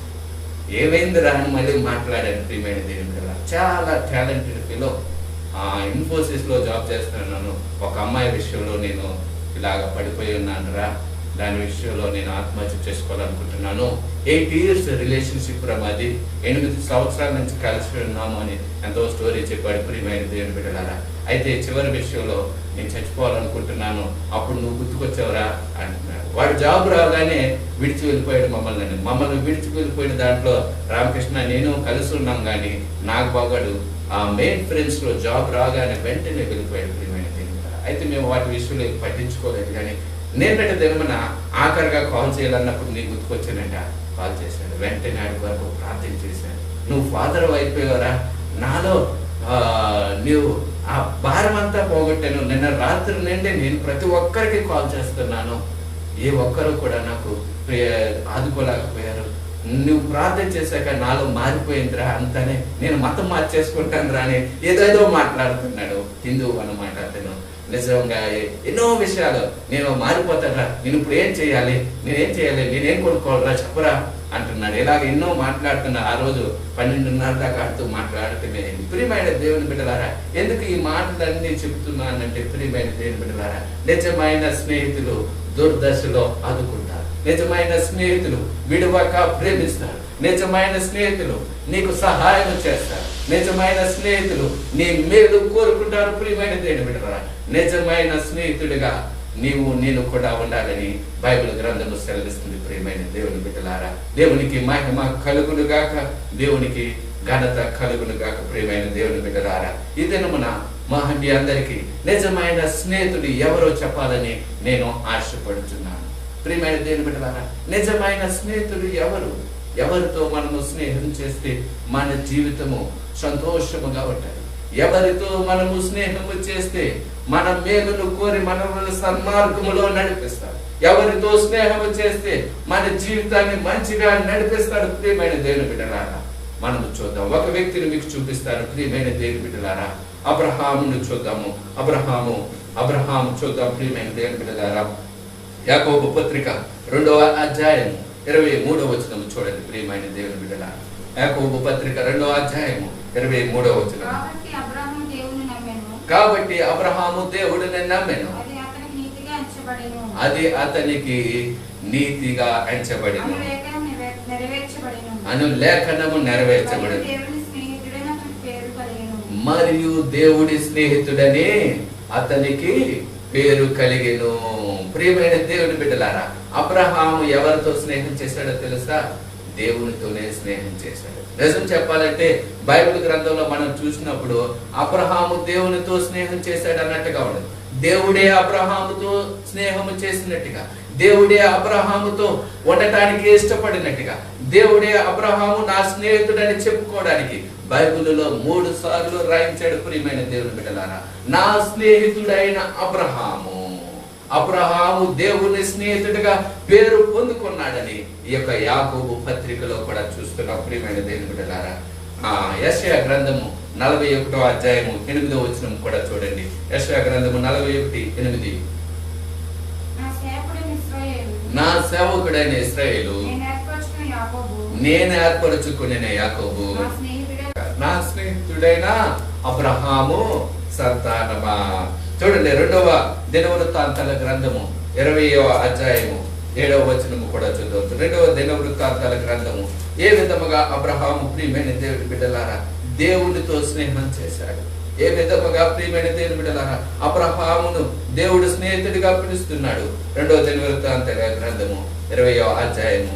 ఏమైందిరా అని మళ్ళీ మాట్లాడాను. ప్రియమైన దేవుని కదా, చాలా టాలెంటెడ్ ఫీలో ఇన్ఫోసిస్ లో జాబ్ చేస్తున్నాను. ఒక అమ్మాయి విషయంలో నేను ఇలాగ పడిపోయి ఉన్నాను రా, దాని విషయంలో నేను ఆత్మహత్య చేసుకోవాలనుకుంటున్నాను. 8 years రిలేషన్షిప్ రా మాది, 8 సంవత్సరాల నుంచి కలిసి ఉన్నాము అని ఎంతో స్టోరీ చెప్పాడు. ప్రియమైన దేవుని బిడ్డలారా, అయితే చివరి విషయంలో నేను చచ్చిపోవాలనుకుంటున్నాను, అప్పుడు నువ్వు గుర్తుకొచ్చావురా అంటున్నాడు. వాడు జాబ్ రాగానే విడిచి వెళ్ళిపోయాడు మమ్మల్ని విడిచి వెళ్ళిపోయిన దాంట్లో రామకృష్ణ నేను కలిసి ఉన్నాం, కానీ నాకు బాగాడు ఆ మెయిన్ ఫ్రెండ్స్ లో జాబ్ రాగానే వెంటనే వెళ్ళిపోయాడు. ప్రియమైన దేవుని. అయితే మేము వాటి విషయంలో పట్టించుకోలేదు, కానీ నేనంటే దేవన ఆఖరిగా కాల్ చేయాలన్నప్పుడు నీకు గుర్తుకొచ్చానంట. కాల్ చేశాడు, వెంటనే ఆడి వరకు ప్రార్థన చేశాను. నువ్వు ఫాదర్ అయిపోయావరా, నాలో నువ్వు ఆ భారం అంతా పోగొట్టాను. నిన్న రాత్రి నుండి నేను ప్రతి ఒక్కరికి కాల్ చేస్తున్నాను, ఏ ఒక్కరు కూడా నాకు ఆదుకోలేకపోయారు. నువ్వు ప్రార్థన చేశాక నాలో మారిపోయిందిరా, అంతానే నేను మతం మార్చేసుకుంటాను రా అని ఏదేదో మాట్లాడుతున్నాడు. హిందువు అన్నమాట అతను. నిజంగా ఎన్నో విషయాలు నేను మారిపోతారా, నేను ఇప్పుడు ఏం చేయాలి, నేనేం కొనుక్కోవాలరా చెప్పరా అంటున్నాడు. ఇలాగ ఎన్నో మాట్లాడుతున్నా. ఆ రోజు 12:30 దాకా ఆడుతూ మాట్లాడుతూనే. ప్రియమైన దేవుని బిడ్డలారా, ఎందుకు ఈ మాటలన్నీ చెబుతున్నానంటే, ప్రియమైన దేవుని బిడ్డలారా, నిజమైన స్నేహితులు దుర్దశలో ఆదుకుంటారు. నిజమైన స్నేహితులు విడువక ప్రేమిస్తారు. నిజమైన స్నేహితులు నీకు సహాయం చేస్తారు. నిజమైన స్నేహితులు నీ మేలు కోరుకుంటారు. ప్రియమైన దేవుని బిడ్డలారా, నిజమైన స్నేహితుడిగా నేను కూడా ఉండాలని బైబిల్ గ్రంథము సెలవిస్తుంది. ప్రియమైన దేవుని బిడ్డలారా, దేవునికి మహిమ కలుగును గాక, దేవునికి ఘనత కలుగును గాక. ప్రియమైన దేవుని బిడ్డలారా, ఈ దినమున మీ అందరికీ నిజమైన స్నేహితుడు ఎవరో చెప్పాలని నేను ఆశపడుతున్నాను. ప్రియమైన దేవుని బిడ్డలారా, నిజమైన స్నేహితుడు ఎవరితో మనము స్నేహం చేస్తే మన జీవితము సంతోషముగా ఉంటుంది. ఎవరితో మనము స్నేహము చేస్తే మన మేలును కోరి మనల్ని సన్మార్గములో నడిపిస్తాడు. ఎవరితో స్నేహము చేస్తే మన జీవితాన్ని మంచిగా నడిపిస్తాడు. ప్రియమైన దేవుని బిడ్డలారా, మనము చూద్దాం. ఒక వ్యక్తిని మీకు చూపిస్తాను. ప్రియమైన దేవుని బిడ్డలారా, అబ్రహామును చూద్దాము. అబ్రహాము చూద్దాం. ప్రియమైన దేవుని బిడ్డలారా, యాకోబు పత్రిక 2వ అధ్యాయం 23వ వచనం చూడండి. ప్రియమైన దేవుని బిడ్డలారా, యాకోబు పత్రిక 2వ అధ్యాయం 23వ వచనం. కాబట్టి అబ్రహాము దేవుడిని నమ్మెను, అది అతనికి నీతిగా ఎంచబడెను అను లేఖనము నెరవేర్చబడెను. మరియు దేవుడి స్నేహితుడని అతనికి పేరు కలిగెను. ప్రియమైన దేవుని బిడ్డలారా, అబ్రహాము ఎవరితో స్నేహం చేశాడో తెలుసా? దేవునితోనే స్నేహం చేశాడు. నిజం చెప్పాలంటే బైబిల్ గ్రంథంలో మనం చూసినప్పుడు అబ్రహాము దేవునితో స్నేహం చేశాడు అన్నట్టుగా ఉండదు. దేవుడే అబ్రహాముతో స్నేహము చేసినట్టుగా, దేవుడే అబ్రహాముతో ఉండటానికి ఇష్టపడినట్టుగా, దేవుడే అబ్రహాము నా స్నేహితుడని చెప్పుకోవడానికి బైబిల్లో 3 సార్లు రాయించాడు. ప్రియమైన దేవుని బిడ్డలారా, నా స్నేహితుడైన అబ్రహాము దేవుని స్నేహితుడిగా పేరు పొందుకున్నాడని ఈ యొక్క యాకోబు పత్రికలో కూడా చూస్తున్నాం. ప్రియమైన దేవుని బిడ్డలారా, యెషయా గ్రంథము 41వ అధ్యాయము 8వ వచనం కూడా చూడండి. యెషయా గ్రంథము 41:8. నా సేవకుడైన ఇశ్రాయేలు, నేను ఏర్పరచుకునే యాకోబు, నా స్నేహితుడైన అబ్రహాము సంతానమా. చూడండి, 2వ దినవృత్తాంతాల గ్రంథము 20వ అధ్యాయము 7వ వచనము కూడా చూద్దాం. 2వ దినవృత్తాంతాల గ్రంథము ఏ విధముగా అబ్రహాము ప్రియమైన దేవుని బిడ్డలారా దేవునితో స్నేహం చేశాడు. ఏ విధముగా ప్రియమైన దేవుని బిడ్డలారా అబ్రహామును దేవుడు స్నేహితుడిగా పిలుస్తున్నాడు. 2వ దినవృత్తాంతాల గ్రంథము 20వ అధ్యాయము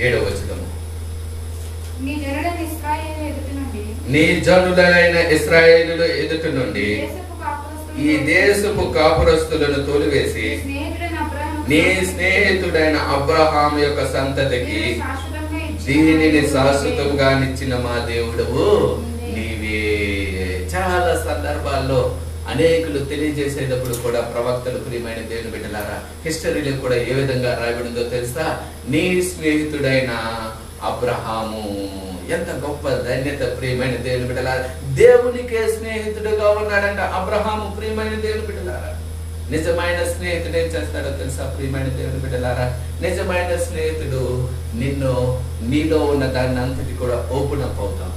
7వ వచనము. నీ జనులైన ఇశ్రాయేలుల ఎదుట నుండి ఈ దేశపు కాపురస్తులను తోలివేసి నీ స్నేహితుడైన అబ్రహాము యొక్క సంతతికి దీనిని శాశ్వతంగా నిచ్చిన మా దేవుడవు నీవే. చాలా సందర్భాల్లో అనేకులు తెలియజేసేటప్పుడు కూడా ప్రవక్తలు ప్రియమైన దేవుని బిడ్డలారా హిస్టరీలో కూడా ఏ విధంగా రాయబడిందో తెలుసా? నీ స్నేహితుడైన అబ్రహాము. ఎంత గొప్ప ధన్యత ప్రియమైన దేవుని బిడ్డలారా. దేవునికే స్నేహితుడుగా ఉన్నాడంట అబ్రహాము. ప్రియమైన దేవుని బిడ్డలారా, నిజమైన స్నేహితుడు ఏం చేస్తాడో తెలుసా? ప్రియమైన దేవుని బిడ్డలారా, నిజమైన స్నేహితుడు నీలో ఉన్న దాన్ని అంతటి కూడా ఓపెన్ అప్ అవుతాం.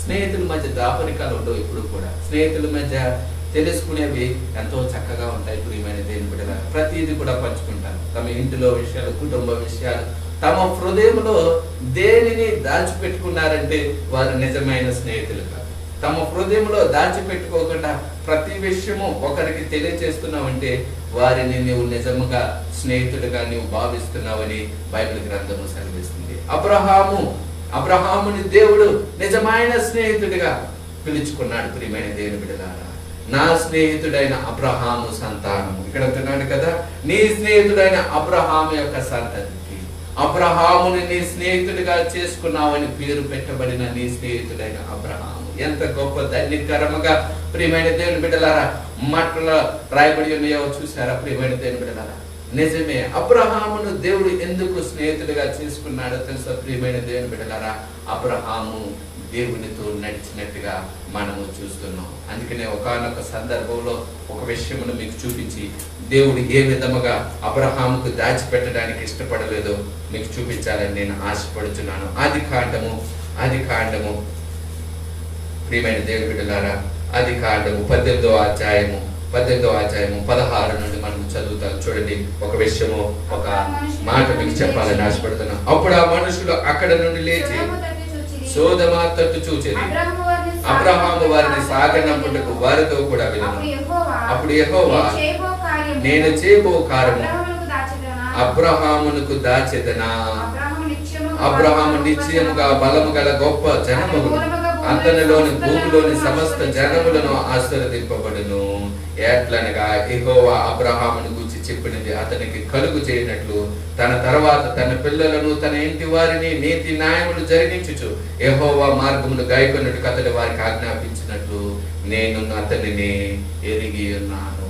స్నేహితుల మధ్య దాపరికాలు ఉండవు. ఇప్పుడు కూడా స్నేహితుల మధ్య తెలుసుకునేవి ఎంతో చక్కగా ఉంటాయి. ప్రియమైన దేవుని బిడ్డలారా, ప్రతిదీ కూడా పంచుకుంటారు. తమ ఇంటిలో విషయాలు, కుటుంబ విషయాలు, తమ హృదయంలో దేనిని దాచిపెట్టుకున్నారంటే వారు నిజమైన స్నేహితులు కాదు. తమ హృదయంలో దాచిపెట్టుకోకుండా ప్రతి విషయము ఒకరికి తెలియజేస్తున్నావంటే వారిని నీవు నిజముగా స్నేహితుడిగా నీవు భావిస్తున్నావని బైబిల్ గ్రంథము సెలవిస్తుంది. అబ్రహాముని దేవుడు నిజమైన స్నేహితుడిగా పిలుచుకున్నాడు. ప్రియమైన దేవుని బిడ్డలారా, నా స్నేహితుడైన అబ్రహాము సంతానము. ఇక్కడ అంటున్నాడు కదా, నీ స్నేహితుడైన అబ్రహాము యొక్క సంతతికి అబ్రహాముని నీ స్నేహితుడిగా చేసుకున్నావని పేరు పెట్టబడిన నీ స్నేహితుడైన అబ్రహాము. ఎంత గొప్ప ధన్యకరముగా ప్రియమైన దేవుని బిడ్డలారా మాటలో రాయబడి ఉన్నాయో చూసారా? ప్రియమైన దేవుని బిడ్డలారా, నిజమే. అబ్రహామును దేవుడు ఎందుకు స్నేహితుడిగా చేసుకున్నాడో తెలుసా? ప్రియమైన దేవుని బిడ్డలారా, అబ్రహాము దేవునితో నడిచినట్టుగా మనము చూస్తున్నాం. అందుకనే ఒకానొక సందర్భంలో ఒక విషయమును మీకు చూపించి దేవుడు ఏ విధముగా అబ్రహాముకు దాచిపెట్టడానికి ఇష్టపడలేదో మీకు చూపించాలని నేను ఆశపడుతున్నాను. ఆది కాండము ప్రియమైన దేవుని బిడ్డలారా, ఆది కాండము 18వ అధ్యాయము 16 నుండి మనం చదువుతాం. చూడండి, ఒక విషయము, ఒక మాట మీకు చెప్పాలని ఆశపడుతున్నాం. అప్పుడు ఆ మనుషులు అక్కడ నుండి లేచి సోదమ తట్టు చూచెది. అబ్రహాము వారిని సాగనంపుటకు వారితో కూడా వెళ్ళను. అప్పుడు యెహోవా, నేను చేయబో కార్యము అబ్రహామునకు దాచెదనా? అబ్రహాము నిశ్చయముగా బలము గల గొప్ప జనమును, అతనిలోని భూమిలోని సమస్త జనములను ఆశీర్వదింపబడును. ఎట్లనగా యెహోవా అబ్రహామును గూర్చి చెప్పినది అతనికి కలుగు చేయనట్లు తన తర్వాత తన పిల్లలను, తన ఇంటి వారిని నీతి న్యాయములు జరిగించుచు యెహోవా మార్గములు గైకొనుటకు అతడు వారికి ఆజ్ఞాపించినట్లు నేను అతనిని ఎరిగి ఉన్నాను.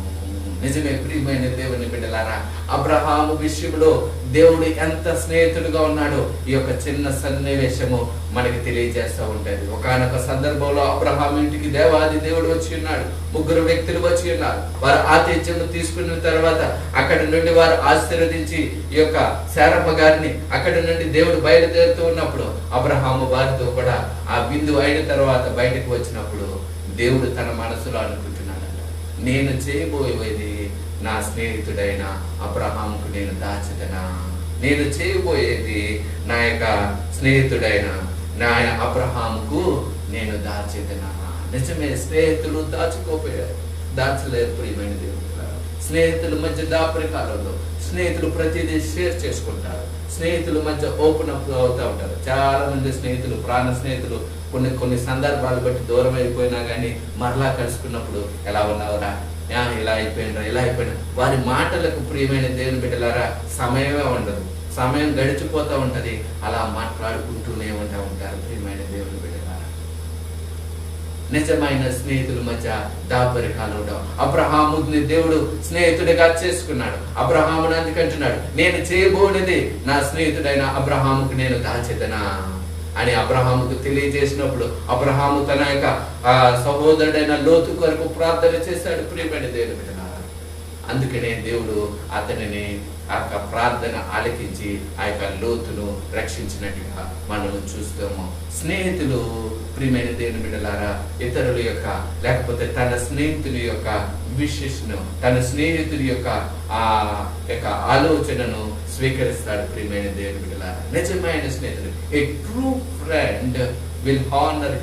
నిజమే ప్రియమైన దేవుని బిడ్డలారా, అబ్రహాము విషయంలో దేవుడు ఎంత స్నేహితుడుగా ఉన్నాడో ఈ యొక్క చిన్న సన్నివేశము మనకి తెలియజేస్తూ ఉంటుంది. ఒకానొక సందర్భంలో అబ్రహాము ఇంటికి దేవాది దేవుడు వచ్చి ఉన్నాడు. 3 వ్యక్తులు వచ్చి ఉన్నారు. వారు ఆతిథ్యము తీసుకున్న తర్వాత అక్కడి నుండి వారు ఆశీర్వదించి ఈ యొక్క శారమ్మ గారిని అక్కడి నుండి దేవుడు బయలుదేరుతూ ఉన్నప్పుడు అబ్రహాము వారితో కూడా ఆ బిందు అయిన తర్వాత బయటకు వచ్చినప్పుడు దేవుడు తన మనసులో అనుకుంటున్నాడంట, నేను చేయబోయేది నా స్నేహితుడైన అబ్రహాముకు నేను దాచదనా? నేను చేయబోయేది నా యొక్క స్నేహితుడైన అబ్రహాముకు నేను దాచేదనా? నిజమే, స్నేహితులు దాచలేరు ప్రియమైన దేవుడు. స్నేహితుల మధ్య దాపరికాలలో స్నేహితులు ప్రతిదీ షేర్ చేసుకుంటారు. స్నేహితుల మధ్య ఓపెన్ అప్ అవుతూ ఉంటారు. చాలా మంది స్నేహితులు, ప్రాణ స్నేహితులు కొన్ని సందర్భాలు బట్టి దూరం అయిపోయినా కానీ మరలా కలుసుకున్నప్పుడు ఎలా ఉన్నావురా, ఇలా అయిపోయినా వారి మాటలకు ప్రియమైన దేవుని బిడ్డలారా సమయమే ఉండదు. సమయం గడిచిపోతూ ఉంటది. అలా మాట్లాడుకుంటూనే ఉంటారు ప్రియమైన దేవుని బిడ్డలారా. నిజమైన స్నేహితుల మధ్య దాపరికాలు ఉండవు. అబ్రహాముని దేవుడు స్నేహితుడిగా చేసుకున్నాడు. అబ్రహాముని అందుకంటున్నాడు, నేను చేయబోనిది నా స్నేహితుడైన అబ్రహాముకు నేను దాచెదనా అని అబ్రహాముకు తెలియజేసినప్పుడు అబ్రహాము తన యొక్క సహోదరుడైన లోతు కొరకు ప్రార్థన చేశాడు ప్రియమైన దేవుని బిడ్డలారా. అందుకనే దేవుడు అతనిని ఆ యొక్క ప్రార్థన ఆలకించి ఆ యొక్క లోతును రక్షించినట్టుగా మనము చూస్తాము. స్నేహితులు ప్రియమైన దేవుని బిడ్డలారా ఇతరుల యొక్క లేకపోతే తన స్నేహితుని యొక్క విషెస్ను, తన స్నేహితుడి యొక్క ఆలోచనను స్వీకరిస్తాడు ప్రియమైన దేవుని బిడ్డలారా. నిజమైన స్నేహితుడు, a true friend will honour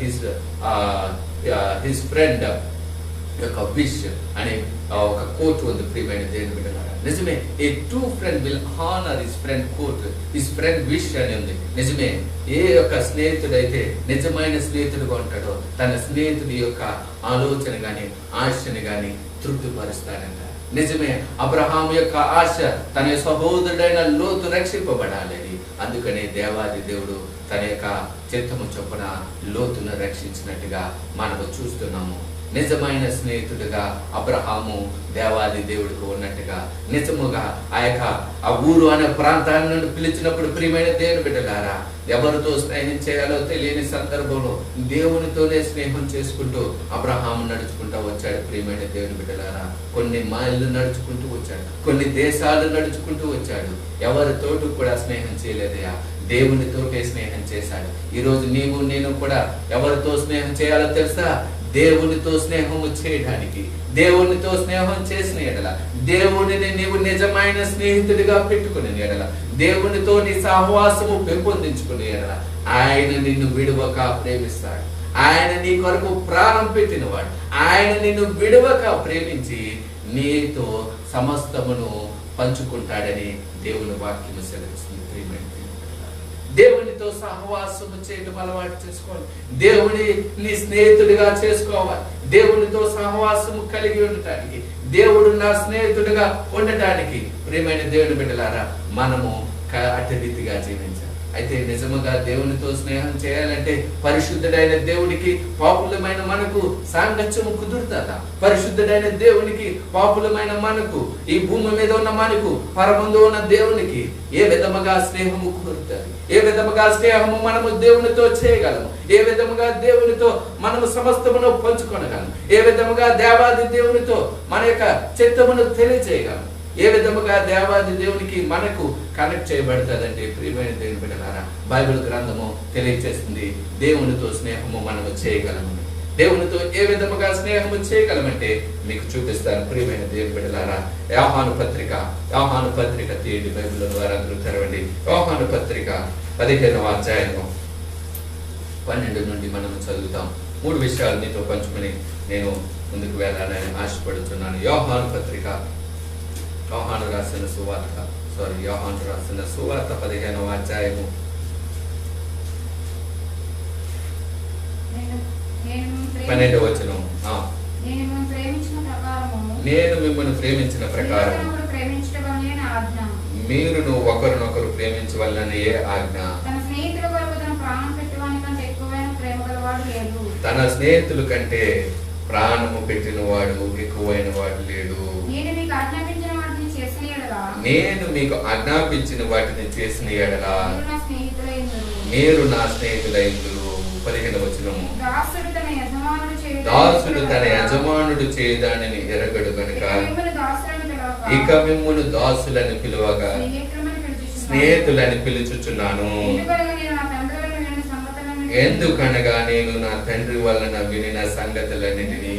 his friend యొక్క విష్ అనే ఒక కోట్ ఉంది ప్రియమైన దేవుని బిడ్డలారా. నిజమే, a true friend will honour his friend quote, his friend wish అని ఉంది. నిజమే, ఏ యొక్క స్నేహితుడైతే నిజమైన స్నేహితుడుగా ఉంటాడో తన స్నేహితుడి యొక్క ఆలోచన గాని ఆశని గాని తృప్తిపరుస్తాడంట. నిజమే, అబ్రహాము యొక్క ఆశ తన సహోదరుడైన లోతు రక్షింపబడాలని. అందుకనే దేవాది దేవుడు తన యొక్క చిత్తము చొప్పున లోతును రక్షించినట్టుగా మనము చూస్తున్నాము. నిజమైన స్నేహితుడిగా అబ్రహాము దేవాది దేవుడికి ఉన్నట్టుగా నిజముగా ఆ ఊరు అనే ప్రాంతాన్ని నుండి పిలిచినప్పుడు ప్రియమైన దేవుని బిడ్డలారా, ఎవరితో స్నేహం చేయాలో తెలియని సందర్భంలో దేవునితోనే స్నేహం చేసుకుంటూ అబ్రహాము నడుచుకుంటూ వచ్చాడు. ప్రియమైన దేవుని బిడ్డలారా, కొన్ని మైళ్ళు నడుచుకుంటూ వచ్చాడు, కొన్ని దేశాలు నడుచుకుంటూ వచ్చాడు. ఎవరితోటి కూడా స్నేహం చేయలేదయా, దేవునితోటే స్నేహం చేశాడు. ఈరోజు నీవు నేను కూడా ఎవరితో స్నేహం చేయాలో తెలుసా? దేవునితో స్నేహము చేయడానికి, దేవునితో స్నేహం చేసిన ఎడల, దేవునిని నీవు నిజమైన స్నేహితుడిగా పెట్టుకునే ఎడల, దేవునితో నీ సహవాసము పెంపొందించుకునే ఎడల ఆయన నిన్ను విడువక ప్రేమిస్తాడు. ఆయన నీ కొరకు ప్రాణం పెట్టినవాడు. ఆయన నిన్ను విడువక ప్రేమించి నీతో సమస్తమును పంచుకుంటాడని దేవుని వాక్యము సెలవిస్తుంది. దేవునితో సహవాసము చేయడం అలవాటు చేసుకోవాలి. దేవుని నీ స్నేహితుడిగా చేసుకోవాలి. దేవునితో సహవాసము కలిగి ఉండటానికి, దేవుడు నా స్నేహితుడిగా ఉండటానికి ప్రియమైన దేవుని బిడ్డలారా మనము అట్టి రీతిగా జీవించాలి. అయితే నిజముగా దేవునితో స్నేహం చేయాలంటే పరిశుద్ధుడైన దేవునికి పాపులమైన మనకు సాంగత్యము కుదురుతుందా? పరిశుద్ధుడైన దేవునికి పాపులమైన మనకు, ఈ భూమి మీద ఉన్న మనకు, పరమందు ఉన్న దేవునికి ఏ విధముగా స్నేహము కుదురుతుంది? ఏ విధముగా స్నేహము మనము దేవునితో చేయగలము? ఏ విధముగా దేవునితో మనము సమస్తమును పంచుకొనగలము? ఏ విధముగా దేవాది దేవునితో మన యొక్క చిత్తమును తెలియజేయగలము? ఏ విధముగా దేవాది దేవునికి మనకు కనెక్ట్ చేయబడుతుందంటే ప్రియమైన దేవుని బిడ్డలారా, బైబిల్ గ్రంథము తెలియజేస్తుంది తీయగలము. స్నేహము మనము చేయగలము. దేవునితో ఏ విధముగా స్నేహము చేయగలమంటే మీకు చూపిస్తాను. ప్రియమైన దేవుని బిడ్డలారా, యోహాను పత్రిక తీయండి. బైబిల్లో వారందరూ తెరవండి. యోహాను పత్రిక 15వ అధ్యాయము 12 నుండి మనం చదువుతాం. 3 విషయాలు మీతో పంచుకొని నేను ముందుకు వెళ్ళాలని ఆశపడుతున్నాను. యోహాను రాసిన సువార్త 15వ అధ్యాయము 12వ వచనం. నేను మిమ్మల్ని ప్రేమించిన ప్రకారం మీరును ఒకరినొకరు ప్రేమించవలనని ఏ ఆజ్ఞ? తన స్నేహితుల కంటే ప్రాణము పెట్టిన వాడు ఎక్కువైన వాడు లేడు. నేను మీకు ఆజ్ఞాపించిన వాటిని చేసిన ఎడలా మీరు నా స్నేహితులైందురు. 15వ వచనము. దాసుడు తన యజమానుడు చేయదానిని ఎరగడు గనుక ఇక మిమ్మును దాసులని పిలువగా స్నేహితులని పిలుచుచున్నాను. ఎందుకనగా నేను నా తండ్రి వలన వినిన సంగతులన్నిటినీ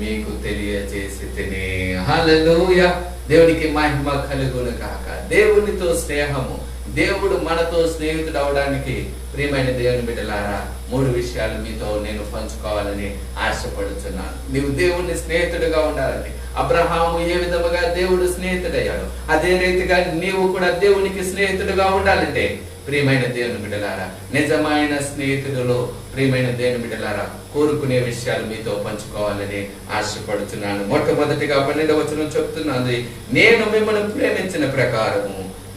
మీకు తెలియజేసి తిని. హల్లెలూయా. దేవునికి మహిమ కలుగును కాక. దేవునితో స్నేహము, దేవుడు మనతో స్నేహితుడు అవడానికి ప్రియమైన దేవుని బిడ్డలారా 3 విషయాలు మీతో నేను పంచుకోవాలని ఆశపడుతున్నాను. నీవు దేవుని స్నేహితుడిగా ఉండాలంటే అబ్రహాము ఏ విధముగా దేవుడు స్నేహితుడయ్యాడు, అదే రీతిగా నీవు కూడా దేవునికి స్నేహితుడిగా ఉండాలంటే ప్రియమైన దేవుని బిడ్డలారా, నిజమైన స్నేహితులలో ప్రియమైన దేవుని బిడ్డలారా కోరుకునే విషయాలు మీతో పంచుకోవాలని ఆశపడుతున్నాను. మొట్టమొదటిగా 12వ వచనం చెప్తున్నది, నేను మిమ్మల్ని ప్రేమించిన ప్రకారము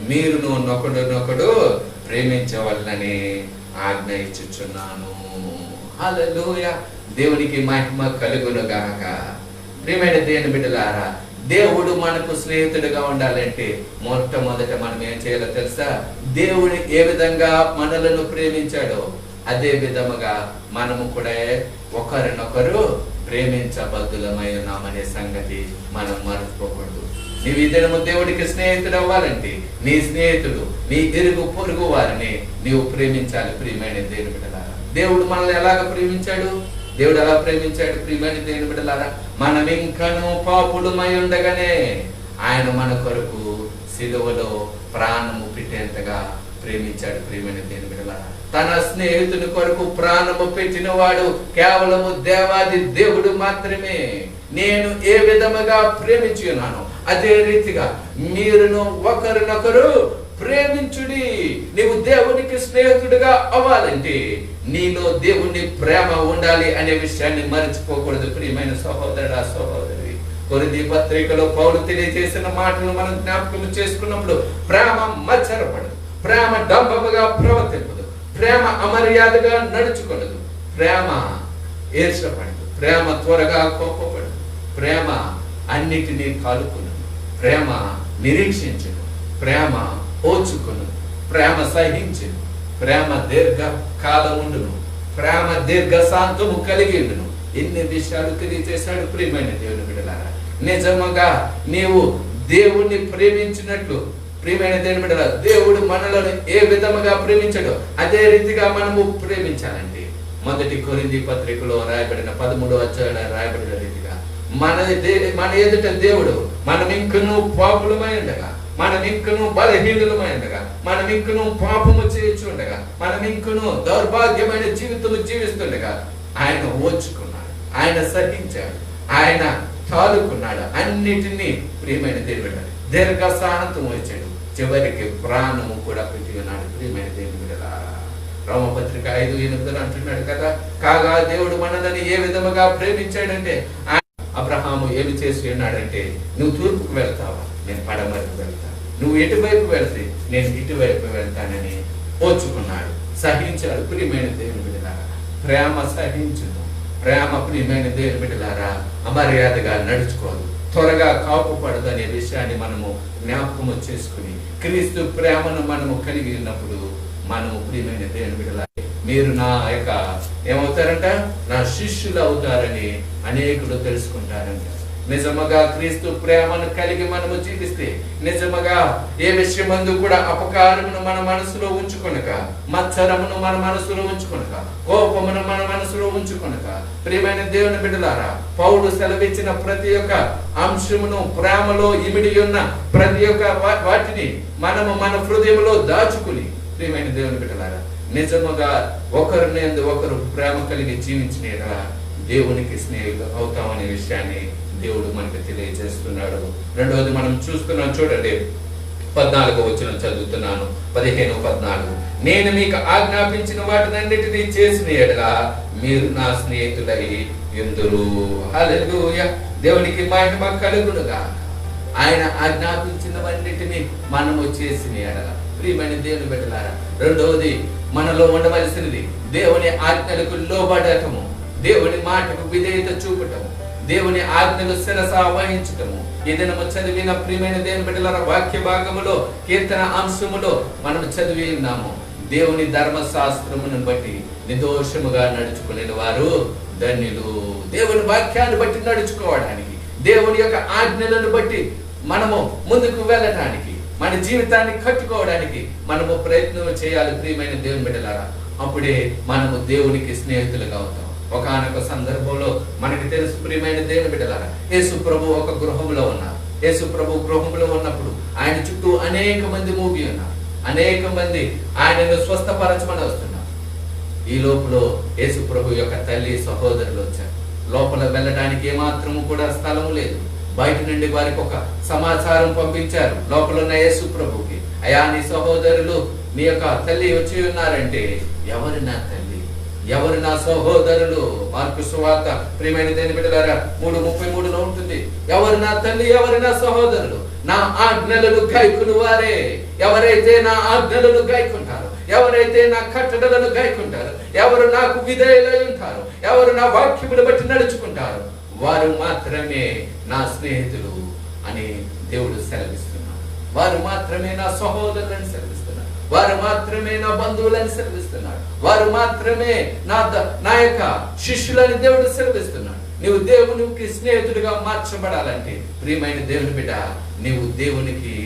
మీరును నొకడు ప్రేమించవలనని ఆజ్ఞ ఇచ్చుచున్నాను. హల్లెలూయా. దేవునికి మహిమ కలుగును గాక. ప్రియమైన దేవుని బిడ్డలారా, దేవుడు మనకు స్నేహితుడిగా ఉండాలంటే మొట్టమొదట మనం ఏం చేయాలో తెలుసా? దేవుడు ఏ విధంగా మనలను ప్రేమించాడో అదే విధముగా మనము కూడా ఒకరినొకరు ప్రేమించబద్దులమై ఉన్నామనే సంగతి మనం మర్చిపోకూడదు. నీవు ఈ దినము దేవుడికి స్నేహితుడు అవ్వాలంటే నీ స్నేహితుడు, నీ ఇరుగు పొరుగు వారిని నీవు ప్రేమించాలి. ప్రియమైన దేవుని బిడ్డలారా, దేవుడు మనల్ని ఎలాగ ప్రేమించాడు? దేవుడు ఎలా ప్రేమించాడు? ప్రియమైన దేవుని బిడ్డలారా, మనం ఇంకను పాపులమై ఉండగానే ఆయన మన కొరకు సిలువలో ప్రాణము పెట్టేంతగా ప్రేమించాడు. ప్రియమైన దేవుని బిడ్డలారా, తన స్నేహితుని కొరకు ప్రాణము పెట్టిన వాడు కేవలము దేవాది దేవుడు మాత్రమే. నేను ఏ విధముగా ప్రేమించి ఉన్నాను అదే రీతిగా మీరును ఒకరినొకరు ప్రేమించుడి. నీవు దేవునికి స్నేహితుడిగా అవ్వాలంటే నీలో దేవుని ప్రేమ ఉండాలి అనే విషయాన్ని మర్చిపోకూడదు. ప్రియమైన సహోదరుడా, సహోదరి, కొరింథీ పత్రికలో పౌలు తెలియజేసిన మాటలు మనం జ్ఞాపకం చేసుకున్నప్పుడు ప్రేమ మత్సరపడదు, ప్రేమ డంబముగా ప్రవర్తింపదు, ప్రేమ అమర్యాదగా నడుచుకొనదు, ప్రేమ ఈర్ష్యపడదు, ప్రేమ త్వరగా కోపపడు, ప్రేమ అన్నిటినీ కాలుకును, ప్రేమ నిరీక్షించును, ప్రేమ ఓచుకును, ప్రేమ సహించును, ప్రేమ దీర్ఘ కాలముండును, ప్రేమ దీర్ఘ శాంతము కలిగి ఉండును. ఎన్ని విషయాలు తెలియజేశాడు ప్రియమైన దేవుని బిడ్డలారా. నిజముగా నీవు దేవుణ్ణి ప్రేమించినట్లు ప్రియమైన దేవుని బిడ్డలారా, దేవుడు మనలను ఏ విధముగా ప్రేమించాడో అదే రీతిగా మనము ప్రేమించాలండి. మొదటి కొరింథీ పత్రికలో రాయబడిన 13వ అధ్యాయంలో రాయబడిన రీతిగా మన ఎదుట దేవుడు మనం ఇంకనూ పాపులమై ఉండగా, మనం ఇంకనూ బలహీనులమై ఉండగా, మనం ఇంకనూ పాపము చేయొచ్చు ఉండగా, మనం ఇంకనూ దౌర్భాగ్యమైన జీవితము జీవిస్తుండగా ఆయన ఓర్చుకున్నాడు, ఆయన సహించాడు, ఆయన తాలుకున్నాడు. అన్నిటినీ ప్రియమైన దేవుడు దీర్ఘ శాంతం వచ్చాడు, చివరికి ప్రాణము కూడా పెట్టి ఉన్నాడు. ప్రియమైన దేవుని బిడ్డలారా, రోమపత్రిక 5:8 అంటున్నాడు కదా, కాగా దేవుడు మనల్ని ఏ విధముగా ప్రేమించాడంటే, అబ్రహాము ఏమి చేసి ఉన్నాడంటే, నువ్వు తూర్పుకు వెళ్తావా, నేను పడమరకు వెళ్తాను, నువ్వు ఎటువైపు వెళ్తే నేను ఇటువైపు వెళ్తానని ఓర్చుకున్నాడు, సహించాడు. ప్రియమైన దేవుని బిడ్డలారా, ప్రేమ సహించును, ప్రేమ ప్రియమైన దేవుని బిడ్డలారా అమర్యాదగా నడుచుకోదు, త్వరగా కాపుపడదు అనే విషయాన్ని మనము జ్ఞాపకము చేసుకుని క్రీస్తు ప్రేమను మనము కలిగి ఉన్నప్పుడు మనము ప్రియమైన దేవుని బిడ్డలారా మీరు నా యొక్క ఏమవుతారంట, నా శిష్యులు అవుతారని అనేకులు తెలుసుకుంటారంట. నిజముగా క్రీస్తు ప్రేమను కలిగి మనము జీవిస్తే, నిజముగా ఏ విషయమందు కూడా అపకారమును మన మనసులో ఉంచుకొనక, మత్సరమును మన మనసులో ఉంచుకొనక, కోపమును మన మనసులో ఉంచుకొనక, ప్రియమైన దేవుని బిడ్డలారా పౌలు సెలవిచ్చిన ప్రతి ఒక్క అంశమును, ప్రేమలో ఇమిడి ఉన్న ప్రతి ఒక్క వాటిని మనము మన హృదయంలో దాచుకుని, ప్రియమైన దేవుని బిడ్డలారా నిజముగా ఒకరినేందు ఒకరు ప్రేమ కలిగి జీవించిన దేవునికి స్నేహితులు అవుతామనే విషయాన్ని దేవుడు మనకు తెలియజేస్తున్నాడు. రెండవది మనం చూస్తున్నాం, చూడండి 14వ వచనం చదువుతున్నాను, 15-14. నేను మీకు ఆజ్ఞాపించిన వాటినన్నిటినీ చేసిన యెడల మీరు నా స్నేహితులై యుందురు. హల్లెలూయా, దేవునికి మహిమ కలుగునుగా. ఆయన ఆజ్ఞాపించినవన్నిటినీ మనము చేసిన యెడల, ప్రియమైన దేవుని బిడ్డలారా రెండవది మనలో ఉండవలసినది దేవుని ఆజ్ఞలకు లోబడటము, దేవుని మాటకు విధేయత చూపటము, దేవుని ఆజ్ఞలు శిరస వహించటము. ఏదైనా చదివిన ప్రియమైన దేవుని బిడ్డలారా వాక్య భాగములో కీర్తన అంశములో మనం చదివి ఉన్నాము, దేవుని ధర్మశాస్త్రమును బట్టి నిర్దోషముగా నడుచుకునే వారు ధన్యులు. దేవుని వాక్యాన్ని బట్టి నడుచుకోవడానికి, దేవుని యొక్క ఆజ్ఞలను బట్టి మనము ముందుకు వెళ్ళటానికి, మన జీవితాన్ని కట్టుకోవడానికి మనము ప్రయత్నం చేయాలి ప్రియమైన దేవుని బిడ్డలారా. అప్పుడే మనము దేవునికి స్నేహితులుగా అవుతాం. ఒకానొక సందర్భంలో మనకి తెలుసు ప్రియమైన దేవుని బిడ్డలారా, యేసు ప్రభు ఒక గృహంలో ఉన్నారు. యేసు ప్రభు గృహంలో ఉన్నప్పుడు ఆయన చుట్టూ అనేక మంది మూగి ఉన్నారు, అనేక మంది ఆయనను స్వస్థపరచమని వస్తున్నారు. ఈ లోపల యేసు ప్రభు యొక్క తల్లి సహోదరులు వచ్చారు. లోపల వెళ్ళడానికి ఏమాత్రము కూడా స్థలము లేదు. బయట నుండి వారికి ఒక సమాచారం పంపించారు లోపల ఉన్న యేసు ప్రభుకి, అయా నీ సహోదరులు నీ యొక్క తల్లి వచ్చి ఉన్నారంటే, ఎవరు నా తల్లి, ఎవరు నా సహోదరులు? మార్కు సువార్త ప్రియమైన దేవుని బిడ్డలారా 3:33లో ఉంటుంది, ఎవరు నా తల్లి, ఎవరు నా సహోదరులు? నా ఆజ్ఞలను గైకొను వారే. ఎవరైతే నా ఆజ్ఞలను గైకుంటారో, ఎవరైతే నా కట్టడలను గైకుంటారో, ఎవరు నాకు విధేయులై ఉంటారో, ఎవరు నా వాక్యమును బట్టి నడుచుకుంటారో వారు మాత్రమే నా స్నేహితులు అని దేవుడు సెలవిస్తున్నాడు. వారు మాత్రమే నా సహోదరులను సెలవిస్తున్నాడు, వారు మాత్రమే నా బంధువులను సెలవిస్తున్నాడు, వారు మాత్రమే నా యొక్క శిష్యులని దేవుడు సెలవిస్తున్నాడు. నీవు దేవునికి స్నేహితుడిగా మార్చబడాలంటే ప్రియమైన దేవుని బిడ్డ, నీవు దేవునికి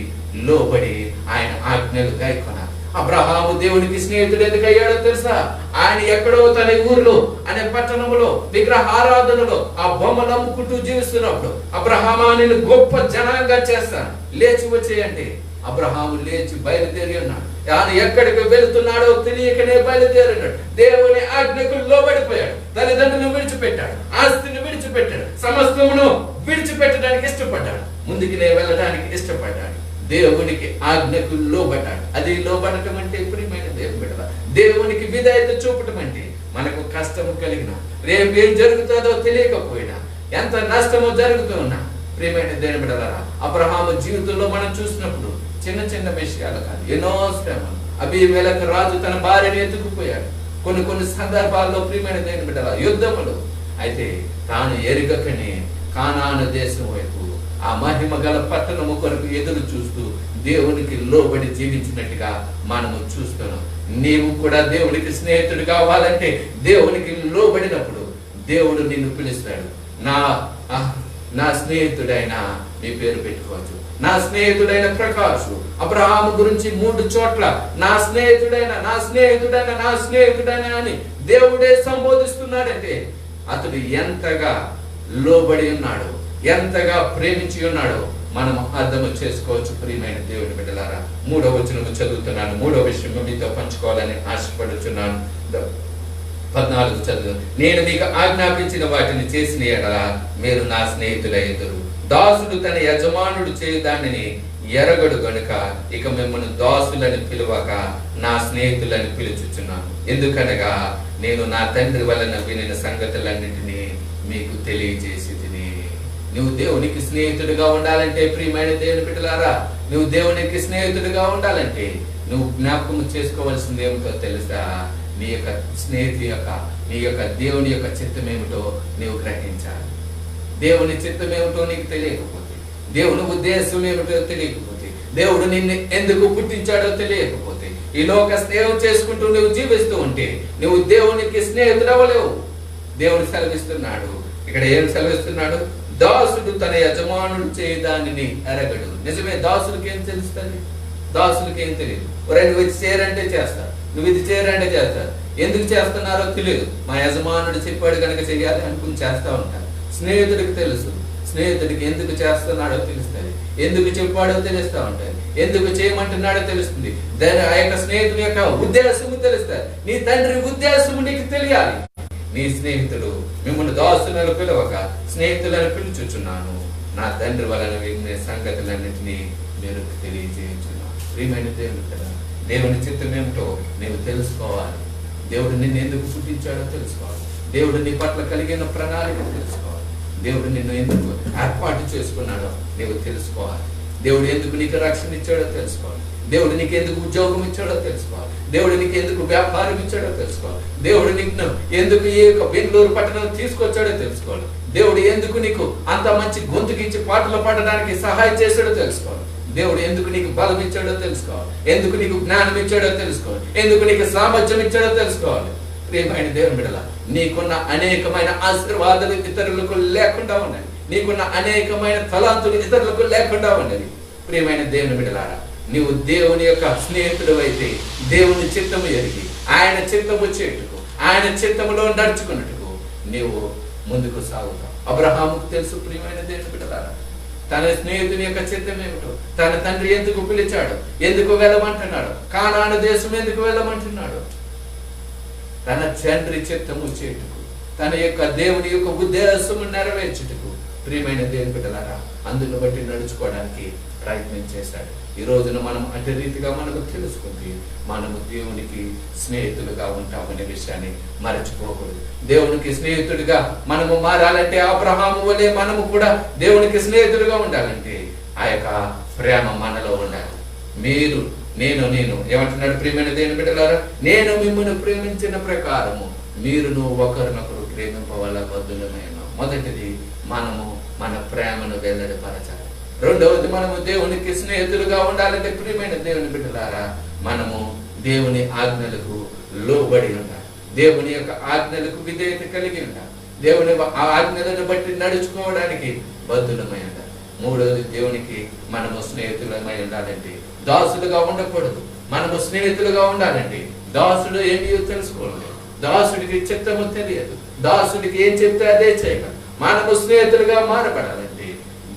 లోబడి ఆయన ఆజ్ఞలు గైకొనాలి. అబ్రహాము దేవునికి స్నేహితుడు ఎందుకు అయ్యాడో తెలుసా? ఆయన ఎక్కడో తన ఊరిలో అనే పట్టణంలో విగ్రహారాధనలో ఆ బొమ్మలు అమ్ముకుంటూ జీవిస్తున్నప్పుడు, అబ్రహామా నేను గొప్ప జనాంగా చేస్తాను, లేచి వచ్చేయండి. అబ్రహాము లేచి బయలుదేరి ఉన్నాడు. ఆయన ఎక్కడికి వెళ్తున్నాడో తెలియకనే బయలుదేరినాడు. దేవుని ఆజ్ఞకు లోబడిపోయాడు, తల్లిదండ్రులను విడిచిపెట్టాడు, ఆస్తిని విడిచిపెట్టాడు, సమస్తమును విడిచిపెట్టడానికి ఇష్టపడ్డాడు, ముందుకునే వెళ్ళడానికి ఇష్టపడ్డాడు. దేవునికి ఆజ్ఞకు లోబడ్డాడు. అది లోబడటం అంటే ప్రియమైన దేవుని బిడ్డ, దేవునికి విధేయత చూపటం అంటే మనకు కష్టము కలిగిన, రేపు ఏం జరుగుతుందో తెలియకపోయినా, ఎంత నష్టమో జరుగుతున్నా ప్రియమైన దేవుని బిడ్డలారా, అబ్రహాము జీవితంలో మనం చూసినప్పుడు చిన్న చిన్న విషయాలు కాదు, ఎన్నో శ్రమలు. అబీమెలెకు రాజు తన భార్యని ఎత్తుకుపోయాడు. కొన్ని సందర్భాల్లో ప్రియమైన దేవుని బిడ్డలారా యుద్ధములు, అయితే తాను ఎరుగకనే కానాను దేశం వైపు ఆ మహిమ గల పట్టణము కొరకు ఎదురు చూస్తూ దేవునికి లోబడి జీవించినట్టుగా మనము చూస్తున్నాం. నీవు కూడా దేవునికి స్నేహితుడు కావాలంటే దేవునికి లోబడినప్పుడు దేవుడు నిన్ను పిలుస్తాడు. నా స్నేహితుడైన, మీ పేరు పెట్టుకోవచ్చు, నా స్నేహితుడైన ప్రకాష్ అబ్రహాము గురించి 3 చోట్ల నా స్నేహితుడైన, నా స్నేహితుడైన, నా స్నేహితుడైన అని దేవుడే సంబోధిస్తున్నాడంటే అతడు ఎంతగా లోబడి ఉన్నాడో, ఎంతగా ప్రేమించి ఉన్నాడో మనం అర్థం చేసుకోవచ్చు. ప్రియమైన దేవుని బిడ్డలారా, 3వ వచనం చదువుతున్నాను. 3వ విషయం మీతో పంచుకోవాలని ఆశపడుచున్నాను. 14 చదువు. నేను మీకు ఆజ్ఞాపించిన వాటిని చేసిన ఎడల మీరు నా స్నేహితులయ్యుదురు. దాసుడు తన యజమానుడు చేయు దానిని ఎరగడు గనుక ఇక మిమ్మల్ని దాసులని పిలువక నా స్నేహితులని పిలుచుచున్నాను. ఎందుకనగా నేను నా తండ్రి వలన వినిన సంగతులన్నిటినీ మీకు తెలియజేసి తిని. నువ్వు దేవునికి స్నేహితుడిగా ఉండాలంటే, ప్రియమైన దేవుని బిడ్డలారా, నువ్వు దేవునికి స్నేహితుడిగా ఉండాలంటే నువ్వు జ్ఞాపకం చేసుకోవాల్సింది ఏమిటో తెలుసా? నీ యొక్క స్నేహితు యొక్క, నీ యొక్క దేవుని యొక్క చిత్తం ఏమిటో నీవు గ్రహించాలి. దేవుని చిత్తం ఏమిటో నీకు తెలియకపోతే, దేవుని ఉద్దేశం ఏమిటో తెలియకపోతే, దేవుడు నిన్ను ఎందుకు పుట్టించాడో తెలియకపోతే, ఈ లోక స్నేహం చేసుకుంటూ నువ్వు జీవిస్తూ ఉంటే నువ్వు దేవునికి స్నేహితుడు అవ్వలేవు. దేవుడు సెలవిస్తున్నాడు. ఇక్కడ ఏం సెలవిస్తున్నాడు? దాసుడు తన యజమానుడు చేయదానిని ఎరగడు. నిజమే, దాసుడికి ఏం తెలుస్తుంది? దాసుడికి ఏం తెలియదు. నువ్వు ఇది చేయరంటే చేస్తారు, నువ్వు ఇది చేయరంటే చేస్తారు. ఎందుకు చేస్తున్నారో తెలియదు. మా యజమానుడు చెప్పాడు కనుక చెయ్యాలి అనుకుని చేస్తా ఉంటారు. స్నేహితుడికి తెలుసు, స్నేహితుడికి ఎందుకు చేస్తున్నాడో తెలుస్తుంది, ఎందుకు చెప్పాడో తెలుస్తా ఉంటాయి, ఎందుకు చేయమంటున్నాడో తెలుస్తుంది. దాని ఆ యొక్క స్నేహితుడి యొక్క ఉద్దేశము తెలుస్తుంది. నీ తండ్రి ఉద్దేశము నీకు తెలియాలి. నీ స్నేహితుడు మిమ్మల్ని దాసులను పిలవక స్నేహితులను పిలుచుచున్నాను, నా తండ్రి వలన వినే సంగతులన్నింటినీ మీరు తెలియజేయుచున్నాను. ప్రియమైన దేవుడు కదా, దేవుని చిత్తం ఏమిటో నీవు తెలుసుకోవాలి. దేవుడు నిన్ను ఎందుకు పుట్టించాడో తెలుసుకోవాలి. దేవుడు నీ పట్ల కలిగిన ప్రణాళిక తెలుసుకోవాలి. దేవుడు నిన్ను ఎందుకు ఏర్పాటు చేసుకున్నాడో నీవు తెలుసుకోవాలి. దేవుడు ఎందుకు నీకు రక్షణ ఇచ్చాడో తెలుసుకోవాలి. దేవుడు నీకు ఎందుకు ఉద్యోగం ఇచ్చాడో తెలుసుకోవాలి. దేవుడు నీకు ఎందుకు వ్యాపారం ఇచ్చాడో తెలుసుకోవాలి. దేవుడు నీకు ఎందుకు ఈ యొక్క బెంగళూరు పట్టణం తీసుకొచ్చాడో తెలుసుకోవాలి. దేవుడు ఎందుకు నీకు అంత మంచి గొంతుకిచ్చి పాటలు పాడడానికి సహాయం చేశాడో తెలుసుకోవాలి. దేవుడు ఎందుకు నీకు బలం ఇచ్చాడో తెలుసుకోవాలి. ఎందుకు నీకు జ్ఞానం ఇచ్చాడో తెలుసుకోవాలి. ఎందుకు నీకు సామర్థ్యం ఇచ్చాడో తెలుసుకోవాలి. ప్రియమైన దేవుని బిడ్డలా, నీకున్న అనేకమైన ఆశీర్వాదాలు ఇతరులకు లేకుండా ఉన్నాయి. నీకున్న అనేకమైన తలాంతులు ఇతరులకు లేకుండా ఉన్నది. ప్రియమైన దేవుని బిడ్డలారా, నీవు దేవుని యొక్క స్నేహితుడు అయితే దేవుని చిత్తము ఎరిగి ఆయన చిత్తము చేటుకు, ఆయన చిత్తములో నడుచుకున్నట్టుకు నీవు ముందుకు సాగుతావు. అబ్రహాముకు తెలుసు. ప్రియమైన దేవుని బిడ్డలారా, తన స్నేహితుని యొక్క చిత్తం ఏమిటో, తన తండ్రి ఎందుకు పిలిచాడు, ఎందుకు వెళ్ళమంటున్నాడు, కానాను దేశం ఎందుకు వెళ్ళమంటున్నాడు, తన తండ్రి చిత్తము చేటుకు, తన యొక్క దేవుని యొక్క ఉద్దేశము నెరవేర్చుటకు. ప్రియమైన దేవుని బిడ్డలారా, అందును బట్టి నడుచుకోవడానికి ప్రయత్నం చేశాడు. ఈ రోజున మనం అటు రీతిగా మనకు తెలుసుకుంది, మనము దేవునికి స్నేహితులుగా ఉంటామనే విషయాన్ని మరచిపోకూడదు. దేవునికి స్నేహితుడిగా మనము మారాలంటే అబ్రహాము వలె మనము కూడా దేవునికి స్నేహితులుగా ఉండాలంటే ఆ యొక్క ప్రేమ మనలో ఉండాలి. మీరు నేను ఏమంటున్నాడు? ప్రియమైన దేవుని బిడ్డలారా, నేను మిమ్మల్ని ప్రేమించిన ప్రకారము మీరును ఒకరినొకరు ప్రేమింపవల్ల బద్ధులమైన. మొదటిది, మనము మన ప్రేమను వెల్లడిపరచాలి. రెండవది, మనము దేవునికి స్నేహితులుగా ఉండాలంటే ప్రియమైన దేవుని బిడ్డలారా, మనము దేవుని ఆజ్ఞలకు లోబడి ఉండాలి. దేవుని యొక్క ఆజ్ఞలకు విధేయత కలిగి ఉండాలి. దేవుని ఆజ్ఞలను బట్టి నడుచుకోవడానికి బద్ధులమై ఉండాలి. మూడవది, దేవునికి మనము స్నేహితులమై ఉండాలంటే దాసులుగా ఉండకూడదు. మనము స్నేహితులుగా ఉండాలంటే దాసుడు ఏమీ తెలుసుకోలేదు, దాసుడికి చిత్తము తెలియదు, దాసుడికి ఏం చెప్తే అదే చేయగలరు. మనము స్నేహితులుగా మారబడాలంటే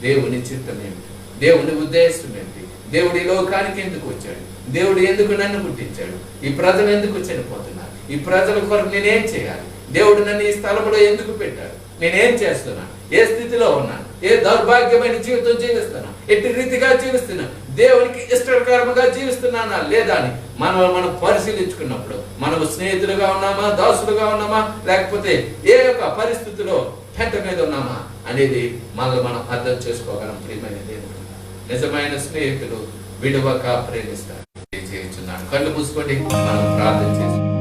దేవుని చిత్తం ఏమిటి, దేవుని ఉద్దేశం ఏమిటి, దేవుడి లోకానికి ఎందుకు వచ్చాడు, దేవుడు ఎందుకు నన్ను పుట్టించాడు, ఈ ప్రజలు ఎందుకు చనిపోతున్నారు, ఈ ప్రజల కొరకు నేనేం చేయాలి, దేవుడు నన్ను ఈ స్థలంలో ఎందుకు పెట్టాడు, నేనేం చేస్తున్నాను, ఏ స్థితిలో ఉన్నాను, ఏ దౌర్భాగ్యమైన జీవితం జీవిస్తున్నాను, ఎట్టి రీతిగా జీవిస్తున్నాను, దేవునికి ఇష్టకరముగా జీవిస్తున్నానా లేదా అని మనం పరిశీలించుకున్నప్పుడు మనము స్నేహితులుగా ఉన్నామా, దాసులుగా ఉన్నామా, లేకపోతే ఏ యొక్క పరిస్థితిలో పెంట మీద ఉన్నామా అనేది మనం అర్థం చేసుకోగలం. ప్రియమైన దేవుడు, నిజమైన స్నేహితులు విడువక ప్రేమిస్తారు. కళ్ళు మూసుకొని మనం ప్రార్థన చేస్తాం.